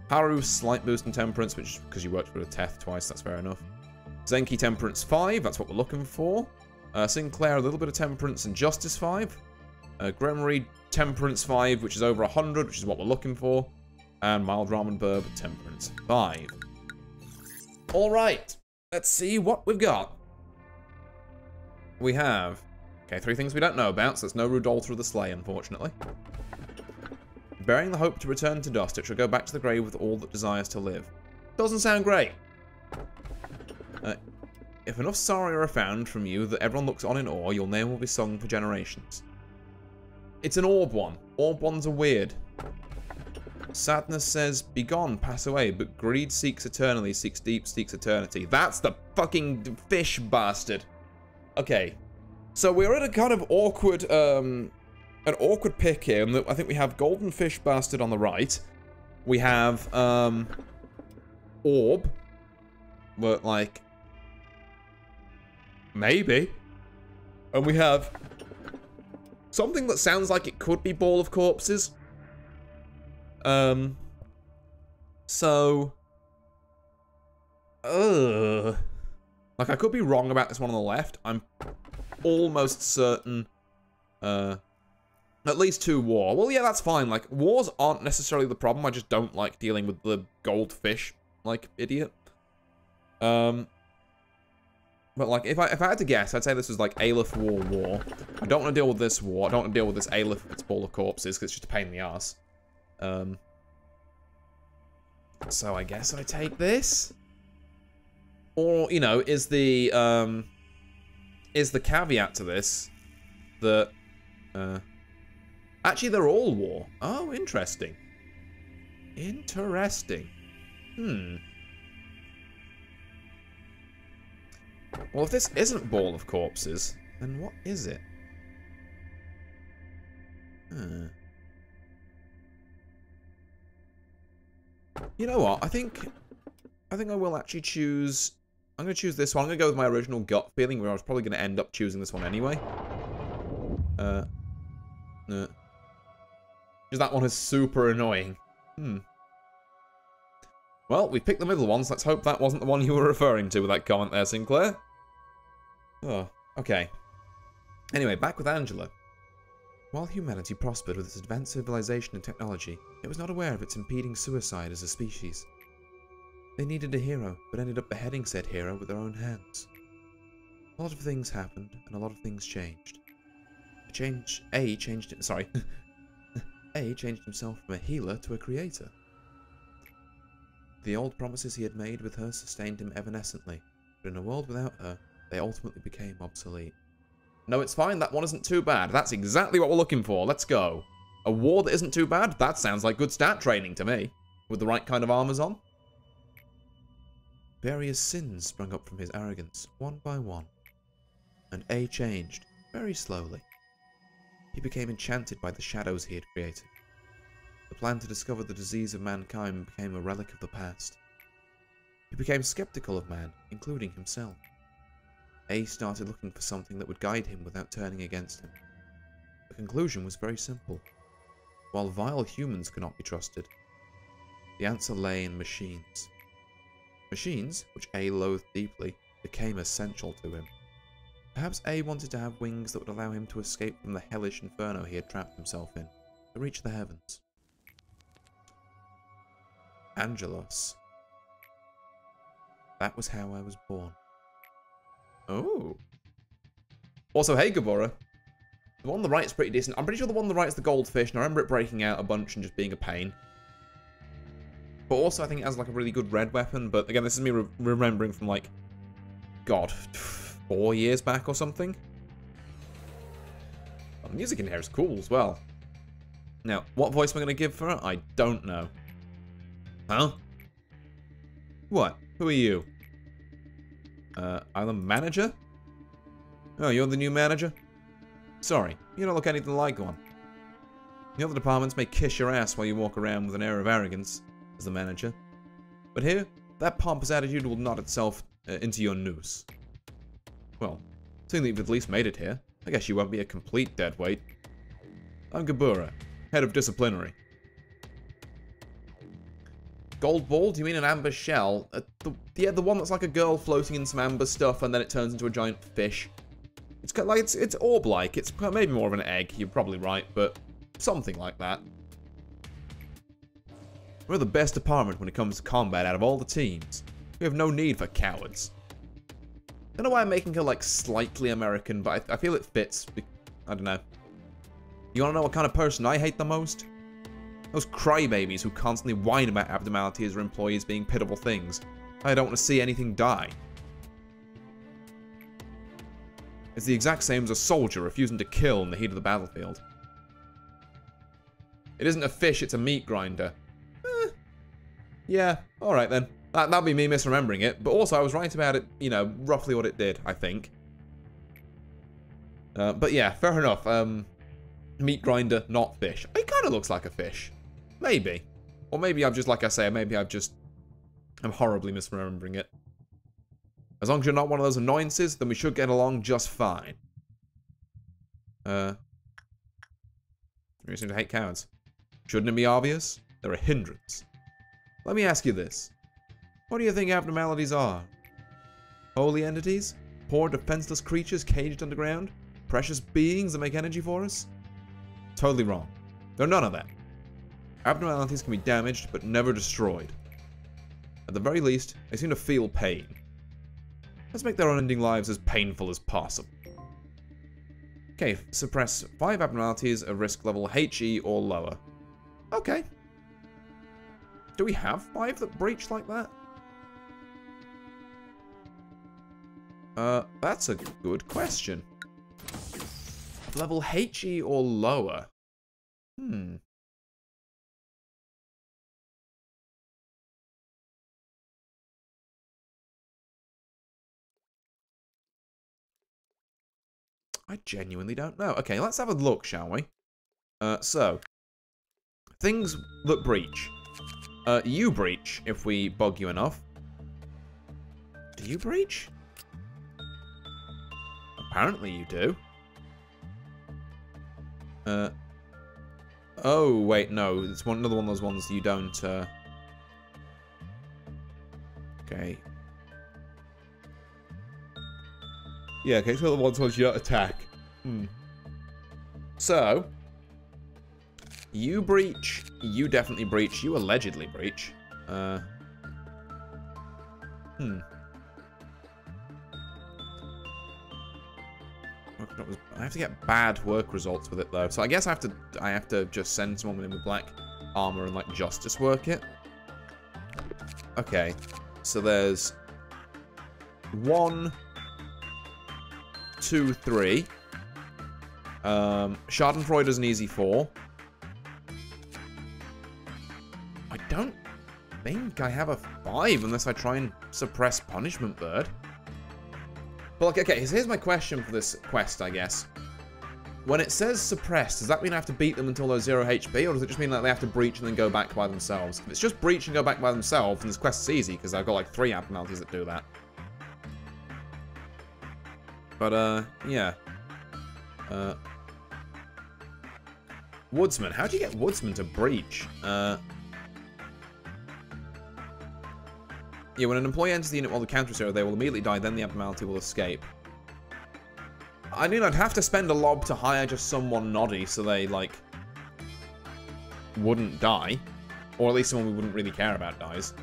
Haru, slight boost in Temperance, which is because you worked with a Teth twice, that's fair enough. Zenki, Temperance 5, that's what we're looking for. Sinclair, a little bit of Temperance and Justice 5. Gremory, Temperance 5, which is over 100, which is what we're looking for. And Mild Ramen Burb, Temperance 5. Alright, let's see what we've got. We have, okay, 3 things we don't know about, so there's no Rudolph of the Sleigh, unfortunately. Bearing the hope to return to dust, it shall go back to the grave with all that desires to live. Doesn't sound great. If enough sorrow are found from you that everyone looks on in awe, your name will be sung for generations. It's an orb one. Orb ones are weird. Sadness says, begone, pass away, but greed seeks eternally, seeks deep, seeks eternity. That's the fucking fish bastard. Okay. So we're at a kind of awkward, an awkward pick here. And I think we have golden fish bastard on the right. We have, orb. But, like, maybe. And we have something that sounds like it could be ball of corpses. So, like, I could be wrong about this one on the left. I'm almost certain, at least 2 war. Well, yeah, that's fine. Like, wars aren't necessarily the problem. I just don't like dealing with the goldfish, like, idiot. But, like, if I had to guess, I'd say this is, like, Aleph war. I don't want to deal with this war. I don't want to deal with this Aleph if it's ball of corpses, because it's just a pain in the ass. So I guess I take this? Or, you know, is the caveat to this that, actually they're all war. Oh, interesting. Interesting. Well, if this isn't ball of corpses, then what is it? You know what? I think I will actually choose. I'm going to choose this one. I'm going to go with my original gut feeling, where I was probably going to end up choosing this one anyway. Because that one is super annoying. Well, we picked the middle ones. Let's hope that wasn't the one you were referring to with that comment there, Sinclair. Oh, okay. Anyway, back with Angela. While humanity prospered with its advanced civilization and technology, it was not aware of its impeding suicide as a species. They needed a hero, but ended up beheading said hero with their own hands. A lot of things happened, and a lot of things changed. A changed himself from a healer to a creator. The old promises he had made with her sustained him evanescently, but in a world without her, they ultimately became obsolete. No, it's fine. That one isn't too bad. That's exactly what we're looking for. Let's go. A war that isn't too bad? That sounds like good stat training to me. With the right kind of armors on. Various sins sprung up from his arrogance, one by one. And A changed, very slowly. He became enchanted by the shadows he had created. The plan to discover the disease of mankind became a relic of the past. He became skeptical of man, including himself. A started looking for something that would guide him without turning against him. The conclusion was very simple. While vile humans could not be trusted, the answer lay in machines. Machines, which A loathed deeply, became essential to him. Perhaps A wanted to have wings that would allow him to escape from the hellish inferno he had trapped himself in, to reach the heavens. Angelos. That was how I was born. Oh. Also, hey, Gabora. The one on the right is pretty decent. I'm pretty sure the one on the right is the goldfish, and I remember it breaking out a bunch and just being a pain. But also, I think it has, like, a really good red weapon. But, again, this is me remembering from, like, God, 4 years back or something. Well, the music in here is cool as well. Now, what voice am I going to give for it? I don't know. Huh? What? Who are you? I'm the manager? Oh, you're the new manager? Sorry, you don't look anything like one. The other departments may kiss your ass while you walk around with an air of arrogance, as the manager. But here, that pompous attitude will knot itself into your noose. Well, seeing that you've at least made it here, I guess you won't be a complete deadweight. I'm Gabura, head of disciplinary. Gold ball? Do you mean an amber shell? Yeah, the one that's like a girl floating in some amber stuff and then it turns into a giant fish. It's kind of like, it's orb-like. It's maybe more of an egg. You're probably right, but something like that. We're the best department when it comes to combat out of all the teams. We have no need for cowards. I don't know why I'm making her like slightly American, but I feel it fits. I don't know. You wanna know what kind of person I hate the most? Those crybabies who constantly whine about abnormalities or employees being pitiful things. I don't want to see anything die. It's the exact same as a soldier refusing to kill in the heat of the battlefield. It isn't a fish, it's a meat grinder. Yeah, alright then. That'll be me misremembering it. But also, I was right about it, you know, roughly what it did, I think. But yeah, fair enough. Meat grinder, not fish. It kind of looks like a fish. Maybe. Or maybe I've just, like I say, maybe I'm horribly misremembering it. As long as you're not one of those annoyances, then we should get along just fine. You seem to hate cowards. Shouldn't it be obvious? They're a hindrance. Let me ask you this. What do you think abnormalities are? Holy entities? Poor defenseless creatures caged underground? Precious beings that make energy for us? Totally wrong. They're none of that. Abnormalities can be damaged, but never destroyed. At the very least, they seem to feel pain. Let's make their unending lives as painful as possible. Okay, suppress 5 abnormalities of risk level HE or lower. Okay. Do we have 5 that breach like that? That's a good question. Level HE or lower? I genuinely don't know. Okay, let's have a look, shall we? So, things that breach. You breach if we bug you enough. Do you breach? Apparently you do. Oh, wait, no. It's another one of those ones you don't, Okay. Yeah, okay, so the ones you don't attack. So, you breach, you definitely breach, you allegedly breach. I have to get bad work results with it though, so I guess I have to just send someone in with black armor and like justice work it. Okay, so there's 1, 2, 3. Schadenfreude is an easy 4. I don't think I have a 5 unless I try and suppress Punishment Bird. But like, okay, here's my question for this quest, I guess. When it says suppress, does that mean I have to beat them until they're 0 HP, or does it just mean that they have to breach and then go back by themselves? If it's just breach and go back by themselves, then this quest is easy, because I've got like 3 abnormalities that do that. But, yeah. Woodsman. How do you get Woodsman to breach? Yeah, when an employee enters the unit while the counter is 0, they will immediately die, then the abnormality will escape. I mean, I'd have to spend a lob to hire just someone noddy so they, like, wouldn't die. Or at least someone we wouldn't really care about dies.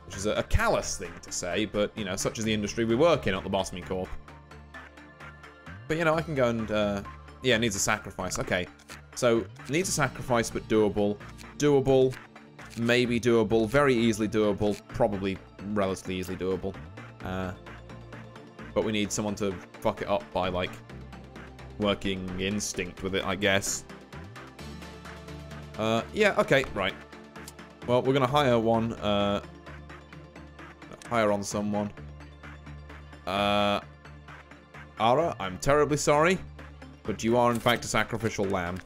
Which is a callous thing to say, but, you know, such is the industry we work in at Lobotomy Corp. But, you know, I can go and, yeah, needs a sacrifice. Okay. So, needs a sacrifice, but doable. Doable. Maybe doable. Very easily doable. Probably relatively easily doable. But we need someone to fuck it up by, like, working instinct with it, I guess. Yeah, okay, right. Well, we're gonna hire one, hire on someone. Ara, I'm terribly sorry, but you are in fact a sacrificial lamb.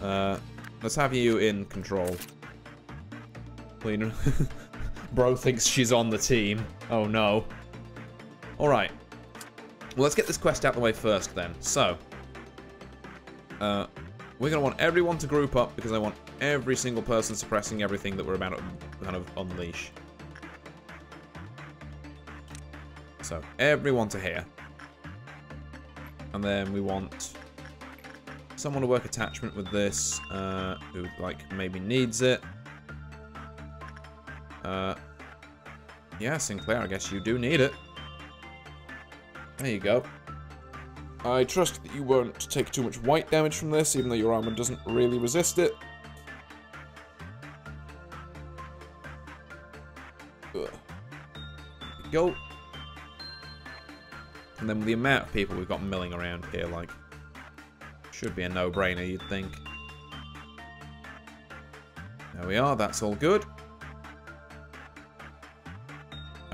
Let's have you in control. Cleaner. Bro thinks she's on the team. Oh no. Alright. Well, let's get this quest out of the way first then. So, we're going to want everyone to group up because I want every single person suppressing everything that we're about to kind of unleash. So, everyone to here. And then we want someone to work attachment with this, who, like, maybe needs it. Yeah, Sinclair, I guess you do need it. There you go. I trust that you won't take too much white damage from this, even though your armor doesn't really resist it. Ugh. There you go. And then with the amount of people we've got milling around here, like, should be a no-brainer, you'd think. There we are, that's all good.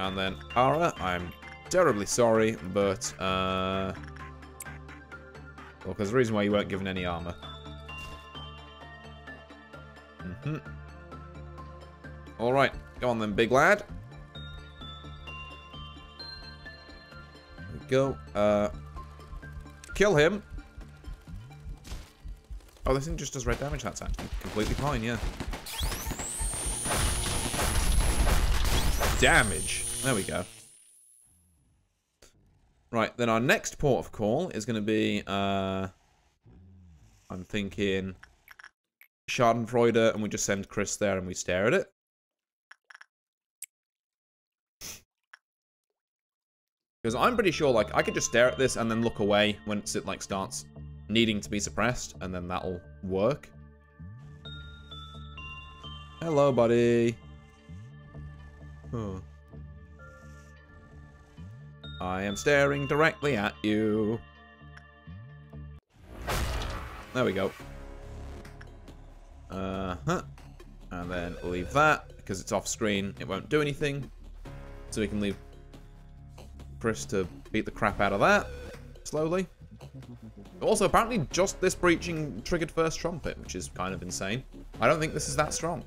And then Ara, I'm terribly sorry, but, well, there's a reason why you weren't given any armor. Alright, go on then, big lad. There we go. Kill him. Oh, this thing just does red damage. That's actually completely fine, yeah. Damage. There we go. Right, then our next port of call is going to be, I'm thinking, Schadenfreude, and we just send Chris there and we stare at it. Because I'm pretty sure, like, I could just stare at this and then look away once it, like, starts needing to be suppressed, and then that'll work. Hello, buddy. Oh. I am staring directly at you. There we go. And then leave that, because it's off screen, it won't do anything. So we can leave Chris to beat the crap out of that, slowly. Also, apparently just this breaching triggered first trumpet, which is kind of insane. I don't think this is that strong.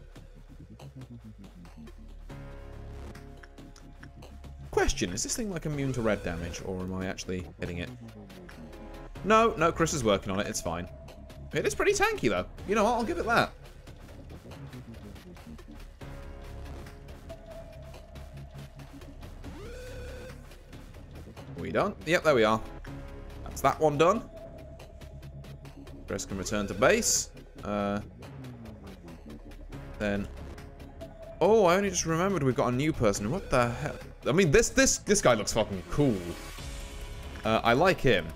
Question, is this thing like immune to red damage, or am I actually hitting it? No, Chris is working on it, it's fine. It is pretty tanky though. You know what, I'll give it that. Are we done? Yep, there we are. That's that one done. Chris can return to base. Then... Oh, I only just remembered we've got a new person. What the hell? I mean, this guy looks fucking cool. I like him.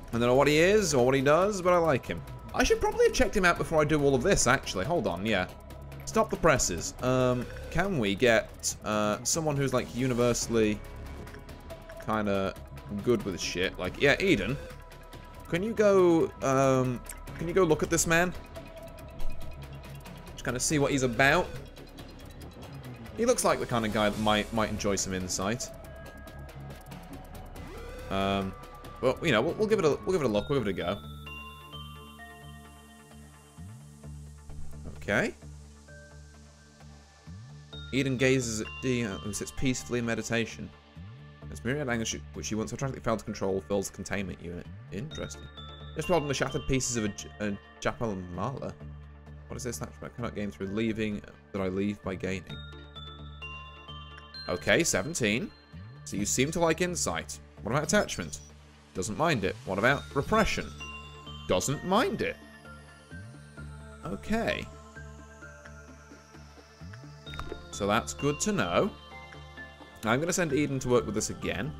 I don't know what he is or what he does, but I like him. I should probably have checked him out before I do all of this, actually. Hold on, yeah. Stop the presses. Can we get someone who's, like, universally kind of good with shit? Like, yeah, Eden. Can you go look at this man? Just kind of see what he's about. He looks like the kind of guy that might enjoy some insight. Well, you know, we'll give it a look. We'll give it a go. Okay. Eden gazes at D, who sits peacefully in meditation. Its myriad anger, which she once attractively failed to control, fills the containment unit. Interesting. Just holding the shattered pieces of a Chapel Mala. What is this? That I cannot gain through leaving. That I leave by gaining. Okay, 17. So you seem to like insight. What about attachment? Doesn't mind it. What about repression? Doesn't mind it. Okay. So that's good to know. I'm going to send Eden to work with this again.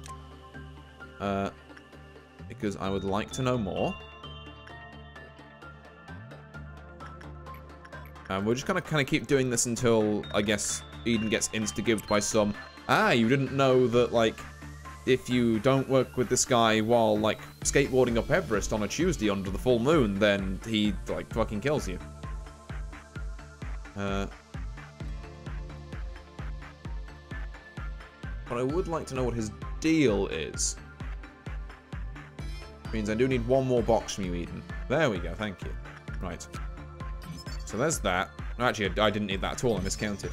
Because I would like to know more. And we're just going to kind of keep doing this until, I guess, Eden gets insta-gived by some... Ah, you didn't know that, like, if you don't work with this guy while, like, skateboarding up Everest on a Tuesday under the full moon, then he, like, fucking kills you. But I would like to know what his deal is. Means I do need one more box from you, Eden. There we go, thank you. Right. So there's that. Actually, I didn't need that at all, I miscounted.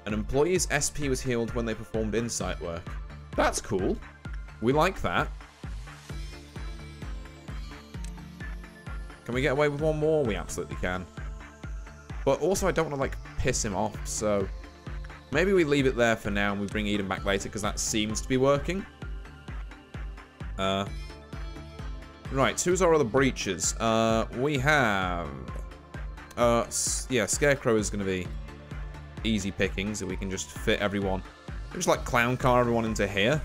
An employee's SP was healed when they performed insight work. That's cool. We like that. Can we get away with one more? We absolutely can. But also, I don't want to, like, piss him off, so... Maybe we leave it there for now and we bring Eden back later, because that seems to be working. Right, who's our other breaches? We have... yeah, Scarecrow is going to be easy pickings, so we can just fit everyone. Just, like, clown car everyone into here.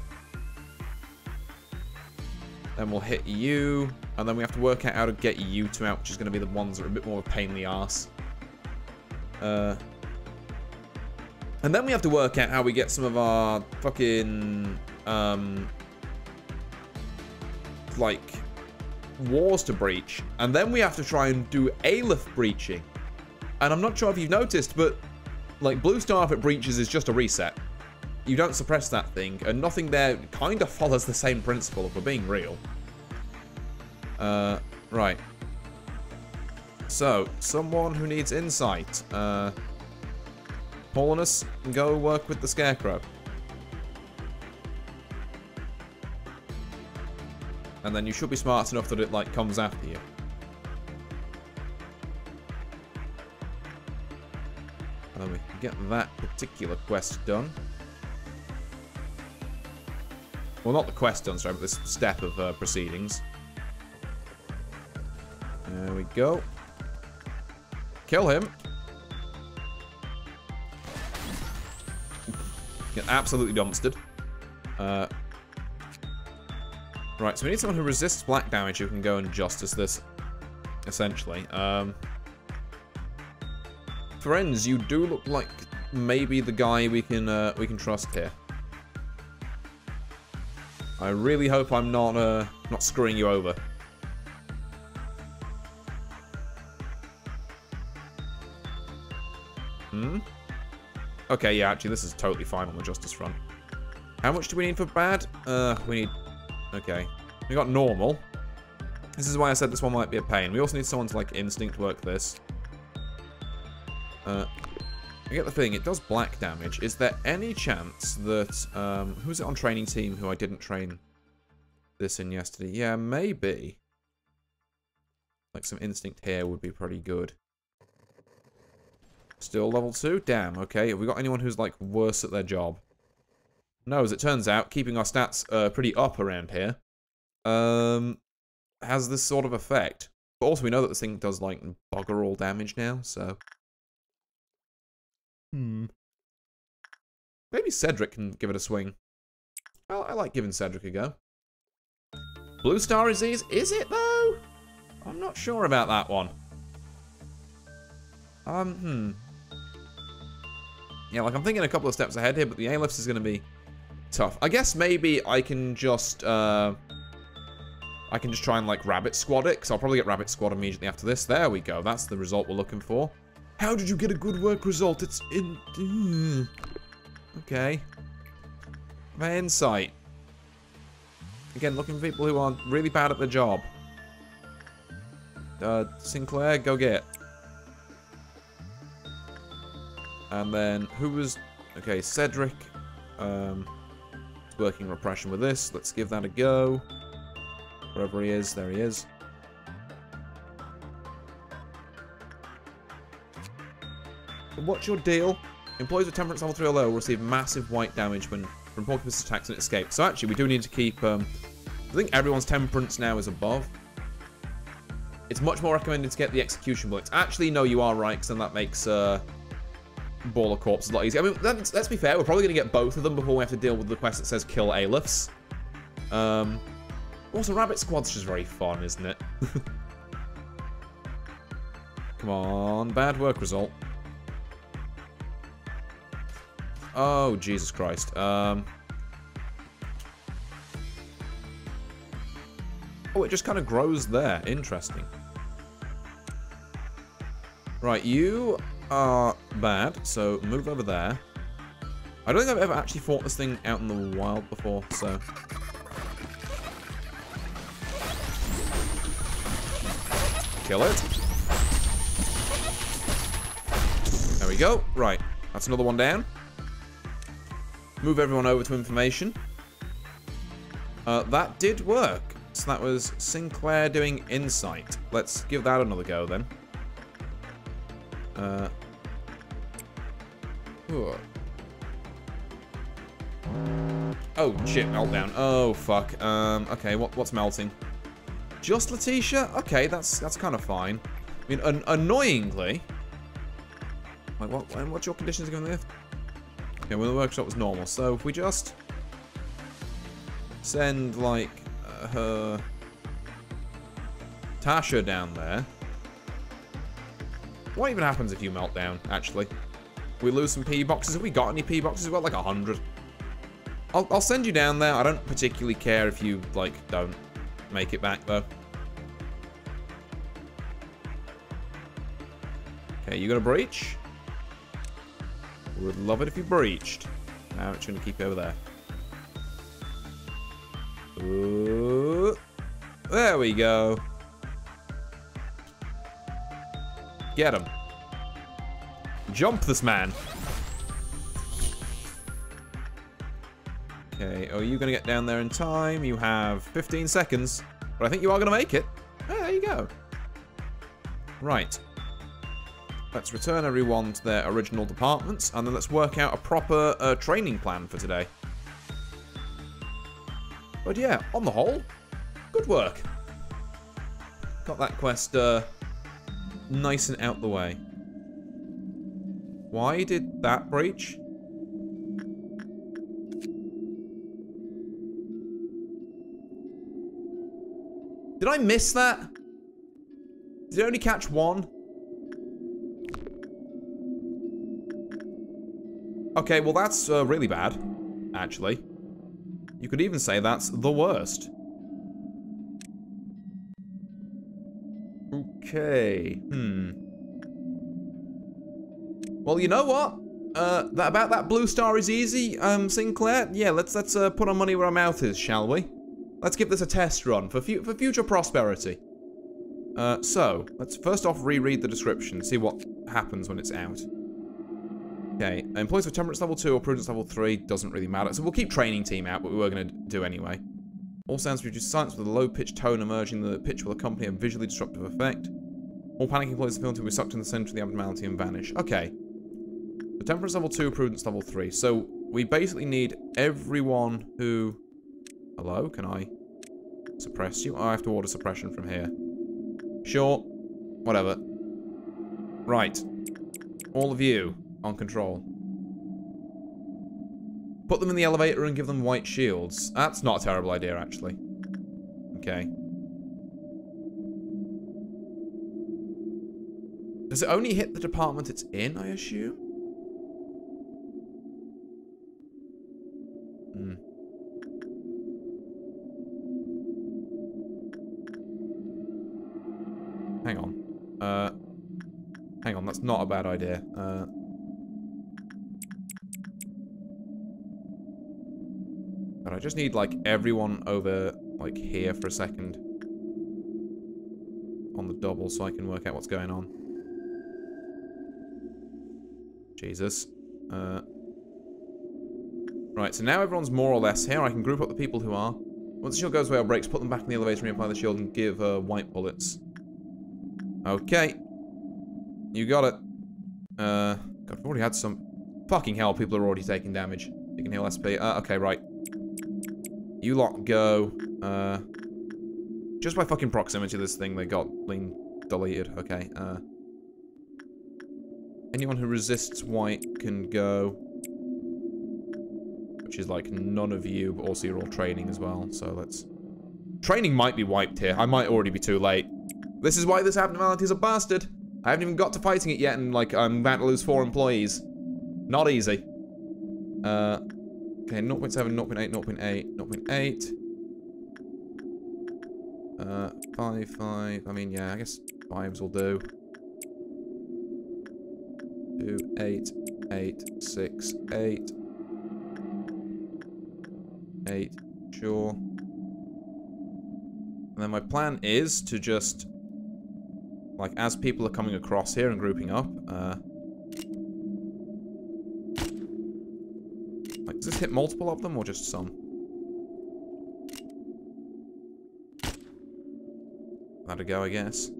Then we'll hit you, and then we have to work out how to get you two out, which is going to be the ones that are a bit more of a pain in the arse. And then we have to work out how we get some of our fucking, like, wars to breach. And then we have to try and do Aleph breaching. And I'm not sure if you've noticed, but, like, Blue Star if it breaches is just a reset. you don't suppress that thing, and nothing there kind of follows the same principle, if we're being real. Right. So, someone who needs insight. Paulinus, go work with the Scarecrow. And then you should be smart enough that it, like, comes after you. And then we can get that particular quest done. Well, not the quest done, sorry, but this step of proceedings. There we go. Kill him. Get absolutely dumpstered. Right, so we need someone who resists black damage who can go and justice this, essentially. Friends, you do look like maybe the guy we can trust here. I really hope I'm not screwing you over. Okay, yeah, actually, this is totally fine on the justice front. How much do we need for bad? We need... Okay. We got normal. This is why I said this one might be a pain. We also need someone to, like, instinct work this. I get the thing, it does black damage. Is there any chance that... who's it on training team who I didn't train this in yesterday? Yeah, maybe. Like, some instinct here would be pretty good. Still level 2? Damn, okay. Have we got anyone who's, like, worse at their job? No, as it turns out, keeping our stats pretty up around here has this sort of effect. But also, we know that this thing does, like, bugger all damage now, so... Maybe Cedric can give it a swing. Well, I like giving Cedric a go. Blue Star Disease? Is it, though? I'm not sure about that one. Yeah, like, I'm thinking a couple of steps ahead here, but the A-lifts is going to be tough. I guess maybe I can just try and, like, Rabbit Squad it, because I'll probably get Rabbit Squad immediately after this. There we go. That's the result we're looking for. How did you get a good work result? It's in... Okay. My insight. Again, looking for people who are really bad at their job. Sinclair, go get. And then, who was... Okay, Cedric. Working repression with this. Let's give that a go. Wherever he is, there he is. What's your deal? Employees with temperance level 3 or lower will receive massive white damage when from porcupine attacks and escape. So actually, we do need to keep... I think everyone's temperance now is above. It's much more recommended to get the execution bullets. Actually, no, you are right, because then that makes Baller Corpse a lot easier. I mean, let's be fair, we're probably going to get both of them before we have to deal with the quest that says kill A-lifts. Also, Rabbit Squad's just very fun, isn't it? Come on, bad work result. Oh, Jesus Christ. Oh, it just kind of grows there. Interesting. Right, you are bad, so move over there. I don't think I've ever actually fought this thing out in the wild before, so... Kill it. There we go. Right, that's another one down. Move everyone over to information. That did work. So that was Sinclair doing insight. Let's give that another go then. Oh shit, meltdown. Oh fuck. Okay, what's melting? Just Letitia? Okay, that's kind of fine. I mean, annoyingly. Like, what's your conditions going there? Okay, well, the workshop was normal. So if we just send like her Tasha down there. What even happens if you melt down? Actually, we lose some P boxes. Have we got any P boxes? We've got like 100. I'll send you down there. I don't particularly care if you like don't make it back though. Okay, you got a breach? We would love it if you breached. Now it's going to keep you over there. Ooh. There we go. Get him. Jump this man. Okay, are you going to get down there in time? You have 15 seconds. But I think you are going to make it. Oh, there you go. Right. Let's return everyone to their original departments, and then let's work out a proper training plan for today. But yeah, on the whole, good work. Got that quest nice and out the way. Why did that breach? Did I miss that? Did I only catch one? Okay, well that's really bad, actually. You could even say that's the worst. Okay, Well, you know what? About that blue star is easy, Sinclair. Yeah, let's put our money where our mouth is, shall we? Let's give this a test run for future prosperity. So, let's first off reread the description, see what happens when it's out. Okay, employees with temperance level 2 or prudence level 3, doesn't really matter. So we'll keep training team out, but we were going to do anyway. All sounds reduce silence with a low-pitched tone emerging. The pitch will accompany a visually disruptive effect. All panicking employees feel to be sucked in the center of the abnormality and vanish. Okay. So temperance level 2, prudence level 3. So we basically need everyone who... Hello, can I suppress you? Oh, I have to order suppression from here. Sure. Whatever. Right. All of you on control. Put them in the elevator and give them white shields. That's not a terrible idea, actually. Okay. Does it only hit the department it's in, I assume? Hang on. Hang on, that's not a bad idea. But I just need, like, everyone over, like, here for a second. On the double so I can work out what's going on. Jesus. Right, so now everyone's more or less here. I can group up the people who are. Once the shield goes away or breaks, put them back in the elevator, reapply the shield, and give white bullets. Okay. You got it. God, I've already had some... Fucking hell, people are already taking damage. You can heal SP. Okay, right. You lot go. Just by fucking proximity to this thing, they got deleted. Okay, anyone who resists white can go. Which is like none of you, but also you're all training as well, so let's... Training might be wiped here. I might already be too late. This is why this abnormality is a bastard. I haven't even got to fighting it yet, and like I'm about to lose 4 employees. Not easy. Okay, 0.7, 0.8, 0.8, 0.8. 5, 5. I mean, yeah, I guess 5s will do. 2, 8, 8, 6, 8. 8, sure. And then my plan is to just, like, as people are coming across here and grouping up, like, does this hit multiple of them or just some? That'll go, I guess.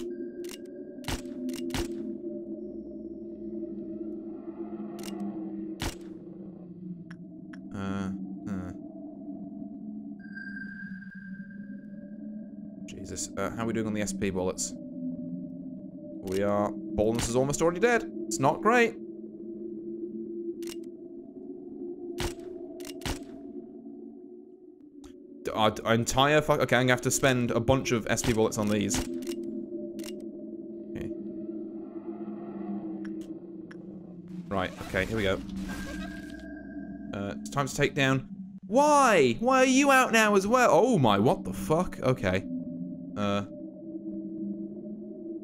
Jesus, how are we doing on the SP bullets? We are... Boldness is almost already dead. It's not great. Our entire fuck... Okay, I'm gonna have to spend a bunch of SP bullets on these. Okay. Right, okay, here we go. It's time to take down... Why? Why are you out now as well? Oh my, what the fuck? Okay.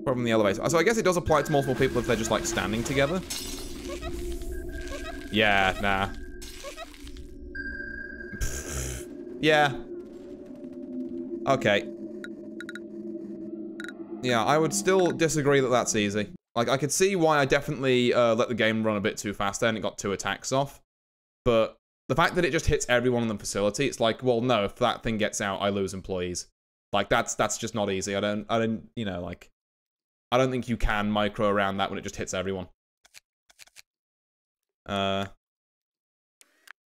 Problem in the elevator. So I guess it does apply to multiple people if they're just, like, standing together. Yeah, nah. Yeah. Okay. Yeah, I would still disagree that that's easy. Like, I could see why I definitely let the game run a bit too fast there and it got 2 attacks off. But the fact that it just hits everyone in the facility, it's like, well, no, if that thing gets out, I lose employees. Like, that's just not easy. I don't, you know, like, I don't think you can micro around that when it just hits everyone.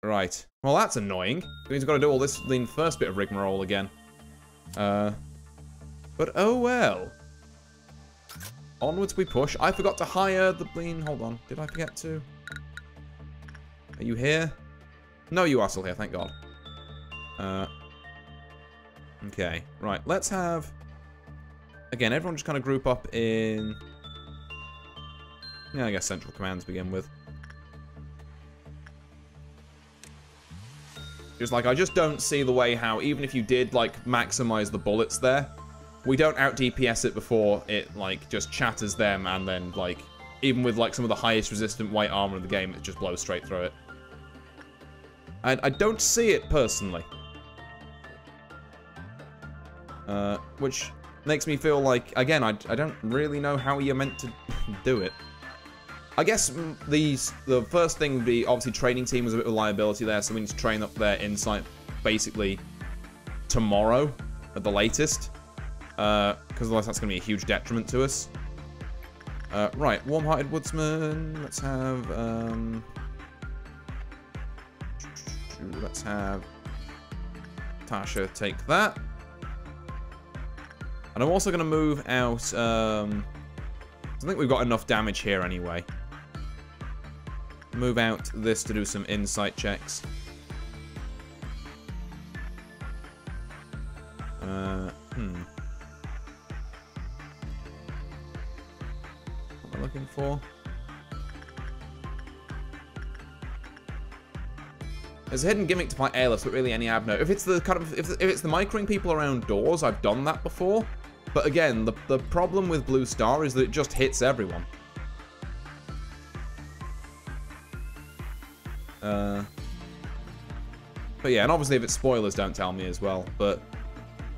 Right. Well, that's annoying. It means we've got to do all this the first bit of rigmarole again. But oh well. Onwards we push. I forgot to hire the blean. Hold on. Did I forget to? Are you here? No, you are still here, thank God. Okay. Right, let's have... Again, everyone just kind of group up in... Yeah, I guess central command to begin with. Just like, I just don't see the way how, even if you did, like, maximize the bullets there, we don't out-DPS it before it, like, just shatters them, and then, like, even with, like, some of the highest resistant white armor in the game, it just blows straight through it. And I don't see it, personally. Which makes me feel like, again, I don't really know how you're meant to do it. I guess the first thing would be, obviously, training team was a bit of a liability there, so we need to train up their insight, basically, tomorrow, at the latest. Because otherwise that's going to be a huge detriment to us. Right, warm-hearted woodsman, let's have, let's have Tasha take that. And I'm also going to move out, I think we've got enough damage here anyway. Move out this to do some insight checks. What am I looking for? There's a hidden gimmick to my airlifts, but really any abno. If it's the kind of if it's the microing people around doors, I've done that before. But again, the problem with Blue Star is that it just hits everyone. But yeah, and obviously if it's spoilers, don't tell me as well. But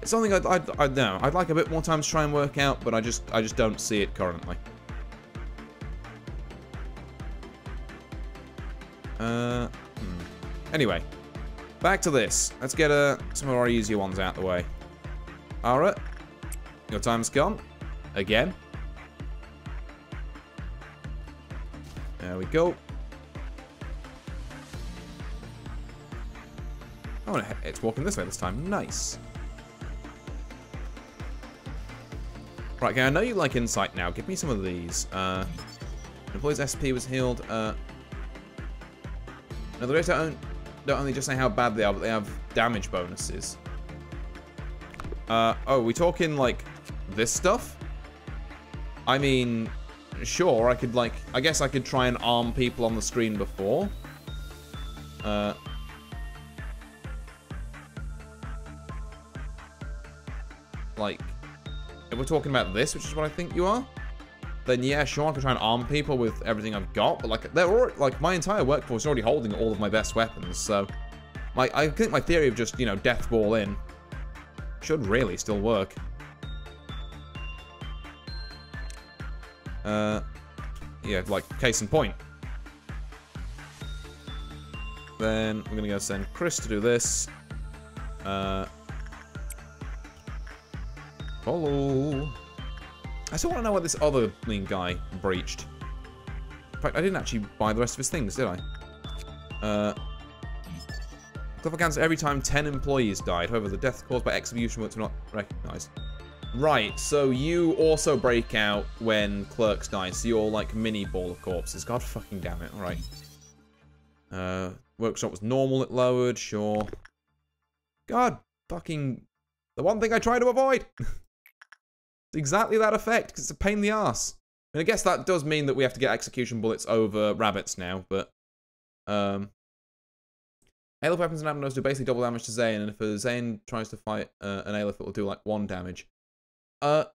it's something I'd know. I'd like a bit more time to try and work out, but I just don't see it currently. Anyway, back to this. Let's get some of our easier ones out the way. Alright. Your time's gone. Again. There we go. Oh, it's walking this way this time. Nice. Right, okay, I know you like insight now. Give me some of these. Employee's SP was healed. No, the rest don't only just say how bad they are, but they have damage bonuses. Oh, we talking, like, this stuff? I mean, sure, I could, like... I guess I could try and arm people on the screen before. Like, if we're talking about this, which is what I think you are, then yeah, sure, I can try and arm people with everything I've got, but like, they're already, like, my entire workforce is already holding all of my best weapons, so I think my theory of just, you know, death ball in should really still work. Yeah, like, case in point. Then we're gonna go send Chris to do this. Follow. I still want to know what this other lean guy breached. In fact, I didn't actually buy the rest of his things, did I? Cliff accounts every time 10 employees died. However, the death caused by execution was not recognized. Right, so you also break out when clerks die. So you're like mini ball of corpses. God fucking damn it. Alright. Workshop was normal, it lowered, sure. God fucking... The one thing I try to avoid! It's exactly that effect, because it's a pain in the ass. And I guess that does mean that we have to get execution bullets over rabbits now, but... Aleph weapons and abnos do basically double damage to Zane, and if a Zane tries to fight an Aleph, it will do like 1 damage. I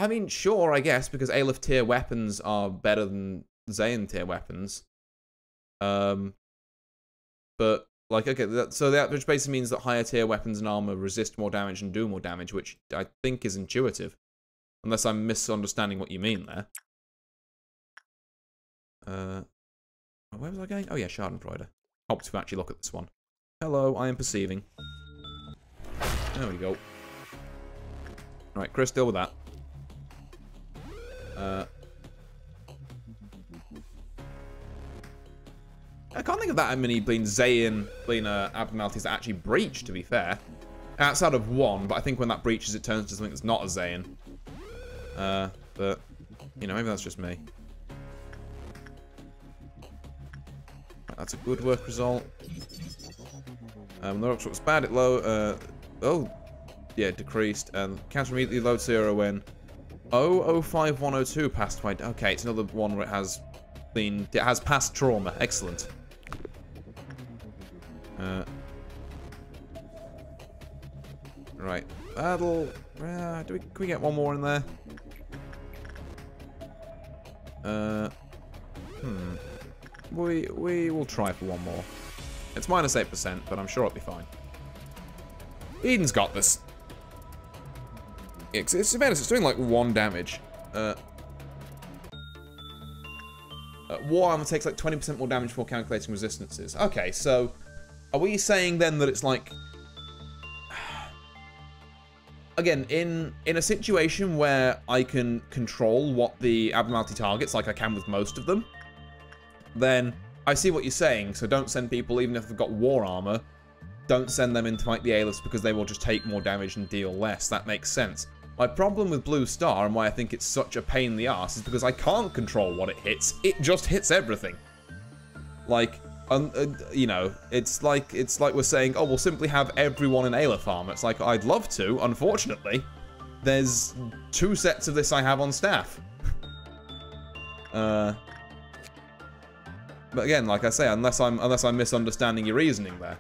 mean, sure, I guess, because Aleph tier weapons are better than Zane tier weapons. But, Like, okay, so that which basically means that higher tier weapons and armor resist more damage and do more damage, which I think is intuitive. Unless I'm misunderstanding what you mean there. Where was I going? Oh yeah, Schadenfreude. Hope to actually look at this one. Hello, I am perceiving. There we go. Right, Chris, deal with that. I can't think of that many Zayn abnormalities that actually breach, to be fair. Outside of one, but I think when that breaches, it turns to something that's not a Zayn. But, you know, maybe that's just me. That's a good work result. The rocks looks bad at low. Oh, yeah, decreased. And counter immediately load 0 when 005102 passed my. Okay, it's another one where it has been. It has past trauma. Excellent. Right, battle. Can we get one more in there? We will try for one more. It's minus 8%, but I'm sure it'll be fine. Eden's got this. It's doing like 1 damage. War armor takes like 20% more damage before calculating resistances. Okay, so are we saying then that it's like, again, in a situation where I can control what the abnormality targets, like I can with most of them, then I see what you're saying. So don't send people, even if they've got war armor, don't send them in to fight the A-list because they will just take more damage and deal less. That makes sense. My problem with Blue Star, and why I think it's such a pain in the ass, is because I can't control what it hits. It just hits everything. Like, you know, it's like we're saying, oh, we'll simply have everyone in Aleph armor. It's like, I'd love to. Unfortunately, there's 2 sets of this I have on staff. But again, like I say, unless I'm misunderstanding your reasoning there.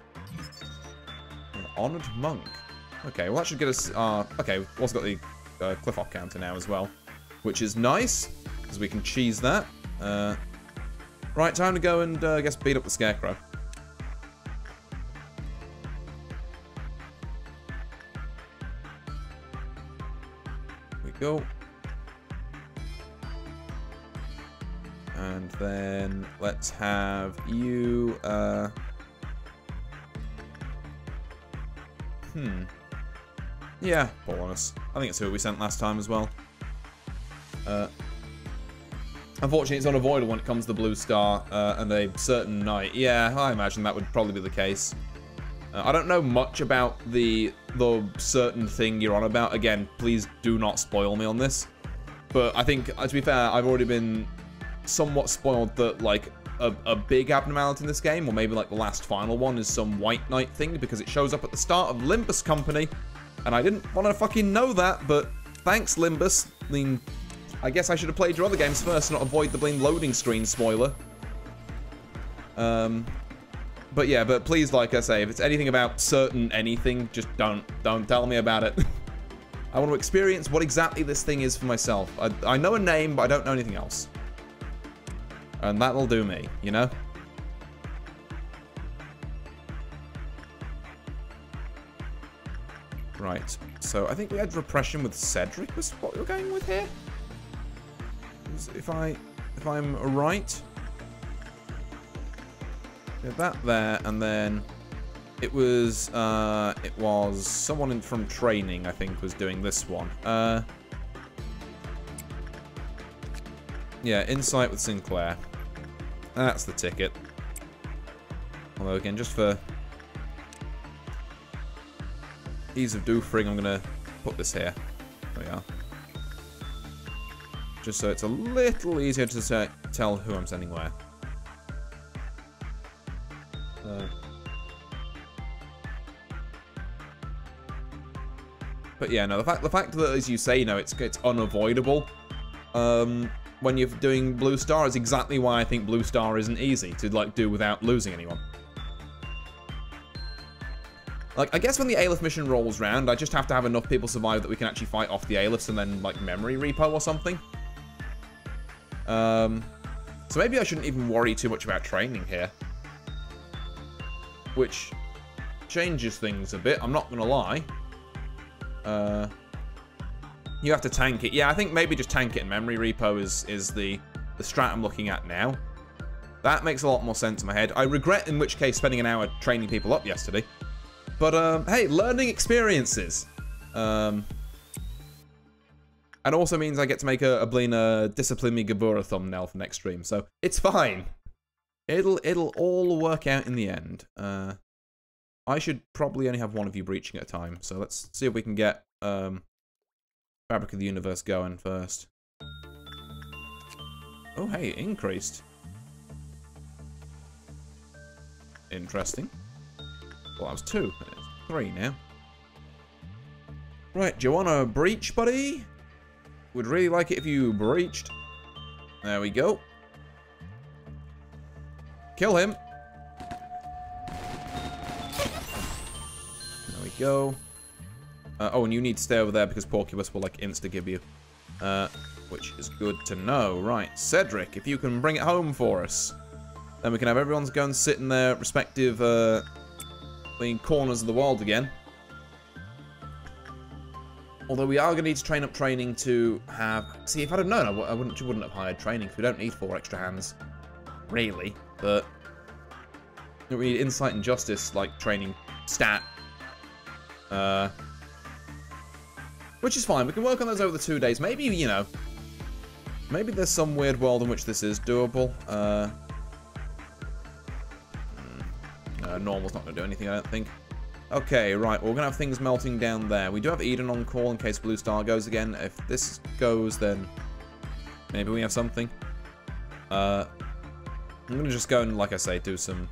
An honored monk. Okay, well that should get us. Okay, we've also got the cliff hop counter now as well, which is nice because we can cheese that. Right, time to go and I guess beat up the scarecrow. Here we go. And then let's have you. Yeah, Paulus. I think it's who we sent last time as well. Unfortunately, it's unavoidable when it comes to Blue Star and a certain night. Yeah, I imagine that would probably be the case. I don't know much about the certain thing you're on about. Again, please do not spoil me on this. But I think, to be fair, I've already been somewhat spoiled that, like, a big abnormality in this game, or maybe like the last final one, is some White Knight thing, because it shows up at the start of Limbus Company. And I didn't want to fucking know that, but thanks, Limbus. I mean, I guess I should have played your other games first, not avoid the blamed loading screen spoiler. But yeah, but please, like I say, if it's anything about certain anything, just don't tell me about it. I want to experience what exactly this thing is for myself. I know a name, but I don't know anything else. And that'll do me, you know? Right, so I think we had repression with Cedric was what we're going with here. If I'm right. Did that there, and then it was someone from training, I think, was doing this one. Yeah, Insight with Sinclair. That's the ticket. Although again, just for ease of doofering, I'm gonna put this here. There we are. Just so it's a little easier to tell who I'm sending where. But yeah, no, the fact that, as you say, you know, it's unavoidable when you're doing Blue Star is exactly why I think Blue Star isn't easy to, like, do without losing anyone. Like, I guess when the Aleph mission rolls round, I just have to have enough people survive that we can actually fight off the Alephs and then, like, memory repo or something. So maybe I shouldn't even worry too much about training here. which changes things a bit. I'm not gonna lie. You have to tank it. Yeah, I think maybe just tank it in memory repo is the strat I'm looking at now. That makes a lot more sense in my head. I regret, in which case, spending an hour training people up yesterday. But, hey, learning experiences. And also means I get to make a Blina Discipline Me Gabura thumbnail for next stream, so it's fine. It'll all work out in the end. I should probably only have one of you breaching at a time, so let's see if we can get Fabric of the Universe going first. Oh, hey, increased. Interesting. Well, that was 2. It's 3 now. Right, do you want to breach, buddy? Would really like it if you breached. There we go. Kill him. There we go. Oh, and you need to stay over there because Porcupus will, like, insta-give you. Which is good to know. Right, Cedric, if you can bring it home for us. Then we can have everyone's go and sit in their respective corners of the world again. Although we are going to need to train up training to have... See, if I'd have known, I wouldn't have hired training, because we don't need 4 extra hands. Really. But... we need insight and justice, like, training stat. Which is fine. We can work on those over the 2 days. Maybe, you know... Maybe there's some weird world in which this is doable. Normal's not going to do anything, I don't think. Okay, right. Well, we're going to have things melting down there. We do have Eden on call in case Blue Star goes again. If this goes, then maybe we have something. I'm going to just go and, like I say, do some...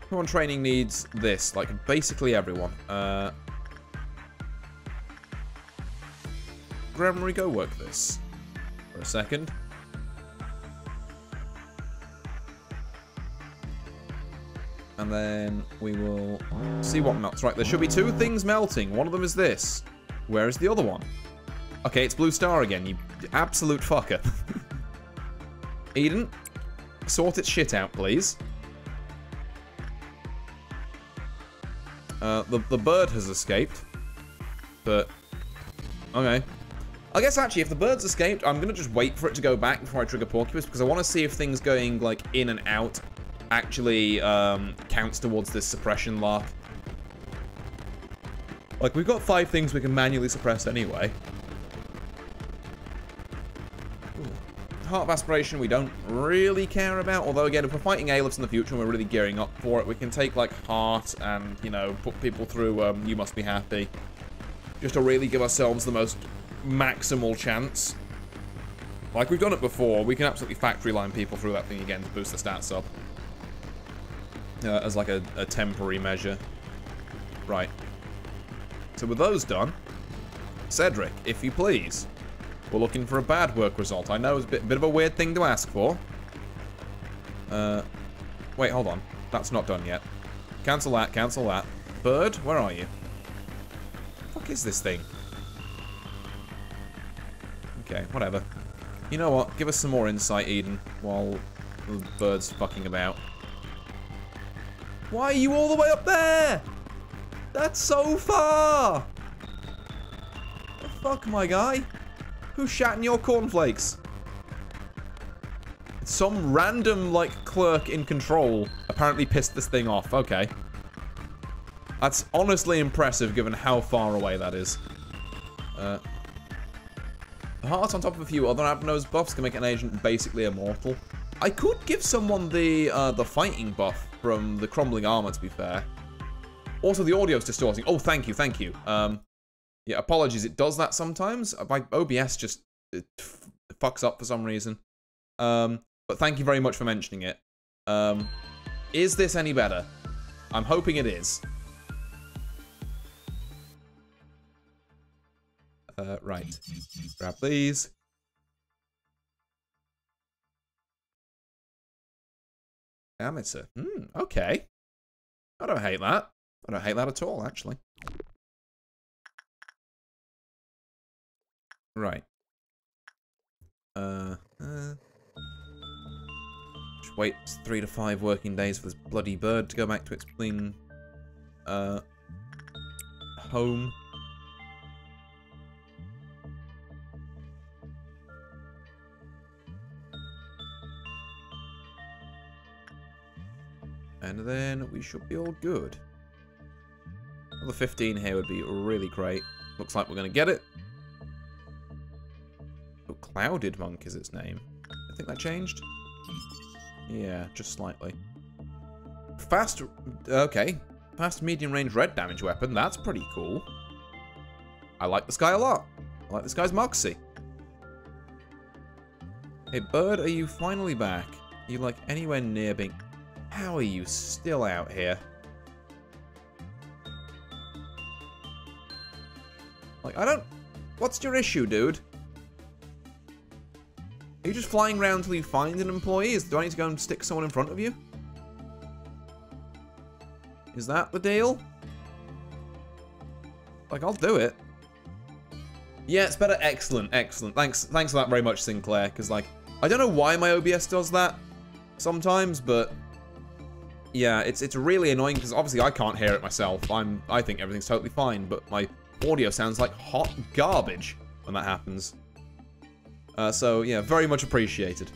Everyone training needs this. Like, basically everyone. Gremory, go work this. For a second. And then we will see what melts. Right, there should be 2 things melting. One of them is this. Where is the other one? Okay, it's Blue Star again, you absolute fucker. Eden, sort its shit out, please. The bird has escaped. But, okay. I guess, actually, if the bird's escaped, I'm going to just wait for it to go back before I trigger Porcupus, because I want to see if things going, like, in and out actually counts towards this suppression lark. Like, we've got 5 things we can manually suppress anyway. Ooh. Heart of Aspiration we don't really care about, although again, if we're fighting Aelifs in the future and we're really gearing up for it, we can take, like, Heart and, you know, put people through You Must Be Happy. Just to really give ourselves the most maximal chance. Like, we've done it before, we can absolutely factory line people through that thing again to boost the stats up. As like a temporary measure. Right. So with those done, Cedric, if you please. We're looking for a bad work result. I know it's a bit of a weird thing to ask for. Wait, hold on. That's not done yet. Cancel that, cancel that. Bird, where are you? What the fuck is this thing? Okay, whatever. You know what? Give us some more insight, Eden, while the bird's fucking about. Why are you all the way up there? That's so far! The fuck, my guy? Who's shat in your cornflakes? Some random, like, clerk in control apparently pissed this thing off. Okay. That's honestly impressive given how far away that is. The heart on top of a few other Abnose buffs can make an agent basically immortal. I could give someone the fighting buff from the crumbling armor, to be fair. Also, the audio's distorting. Oh, thank you, thank you. Yeah, apologies, it does that sometimes. My OBS just fucks up for some reason. But thank you very much for mentioning it. Is this any better? I'm hoping it is. Right. Grab these. Amateur. Okay. I don't hate that. I don't hate that at all, actually. Right. wait 3 to 5 working days for this bloody bird to go back to its clean home. And then we should be all good. Another 15 here would be really great. Looks like we're going to get it. Oh, Clouded Monk is its name. I think that changed. Yeah, just slightly. Fast... Okay. Fast medium range red damage weapon. That's pretty cool. I like this guy a lot. I like this guy's moxie. Hey, bird, are you finally back? Are you, like, anywhere near being... How are you still out here? Like, I don't... What's your issue, dude? Are you just flying around until you find an employee? Do I need to go and stick someone in front of you? Is that the deal? Like, I'll do it. Yeah, it's better. Excellent, excellent. Thanks for that very much, Sinclair. Because, like, I don't know why my OBS does that sometimes, but... Yeah, it's really annoying because obviously I can't hear it myself. I think everything's totally fine, but my audio sounds like hot garbage when that happens. So yeah, very much appreciated.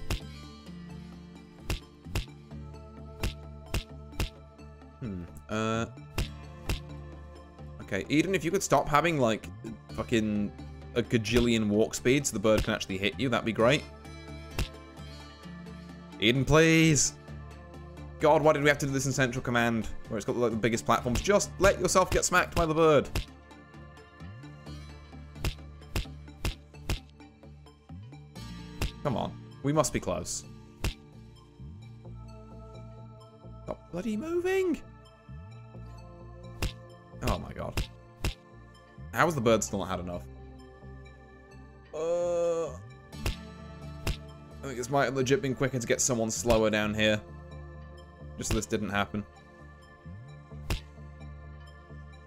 Okay, Eden, if you could stop having like fucking a gajillion walk speed so the bird can actually hit you, that'd be great. Eden, please. God, why did we have to do this in Central Command, where it's got like, the biggest platforms? Just let yourself get smacked by the bird. Come on. We must be close. Stop bloody moving! Oh my god. How has the bird still not had enough? I think this might have legit been quicker to get someone slower down here. Just so this didn't happen.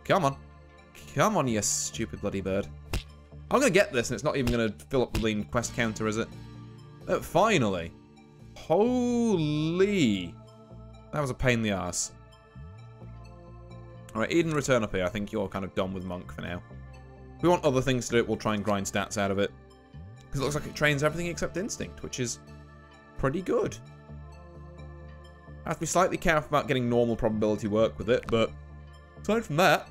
Come on. Come on, you stupid bloody bird. I'm gonna get this and it's not even gonna fill up the lean quest counter, is it? Finally. Holy. That was a pain in the ass. Alright, Eden, return up here. I think you're kind of done with Monk for now. If we want other things to do, we'll try and grind stats out of it. Because it looks like it trains everything except Instinct, which is pretty good. I have to be slightly careful about getting normal probability work with it, but aside from that...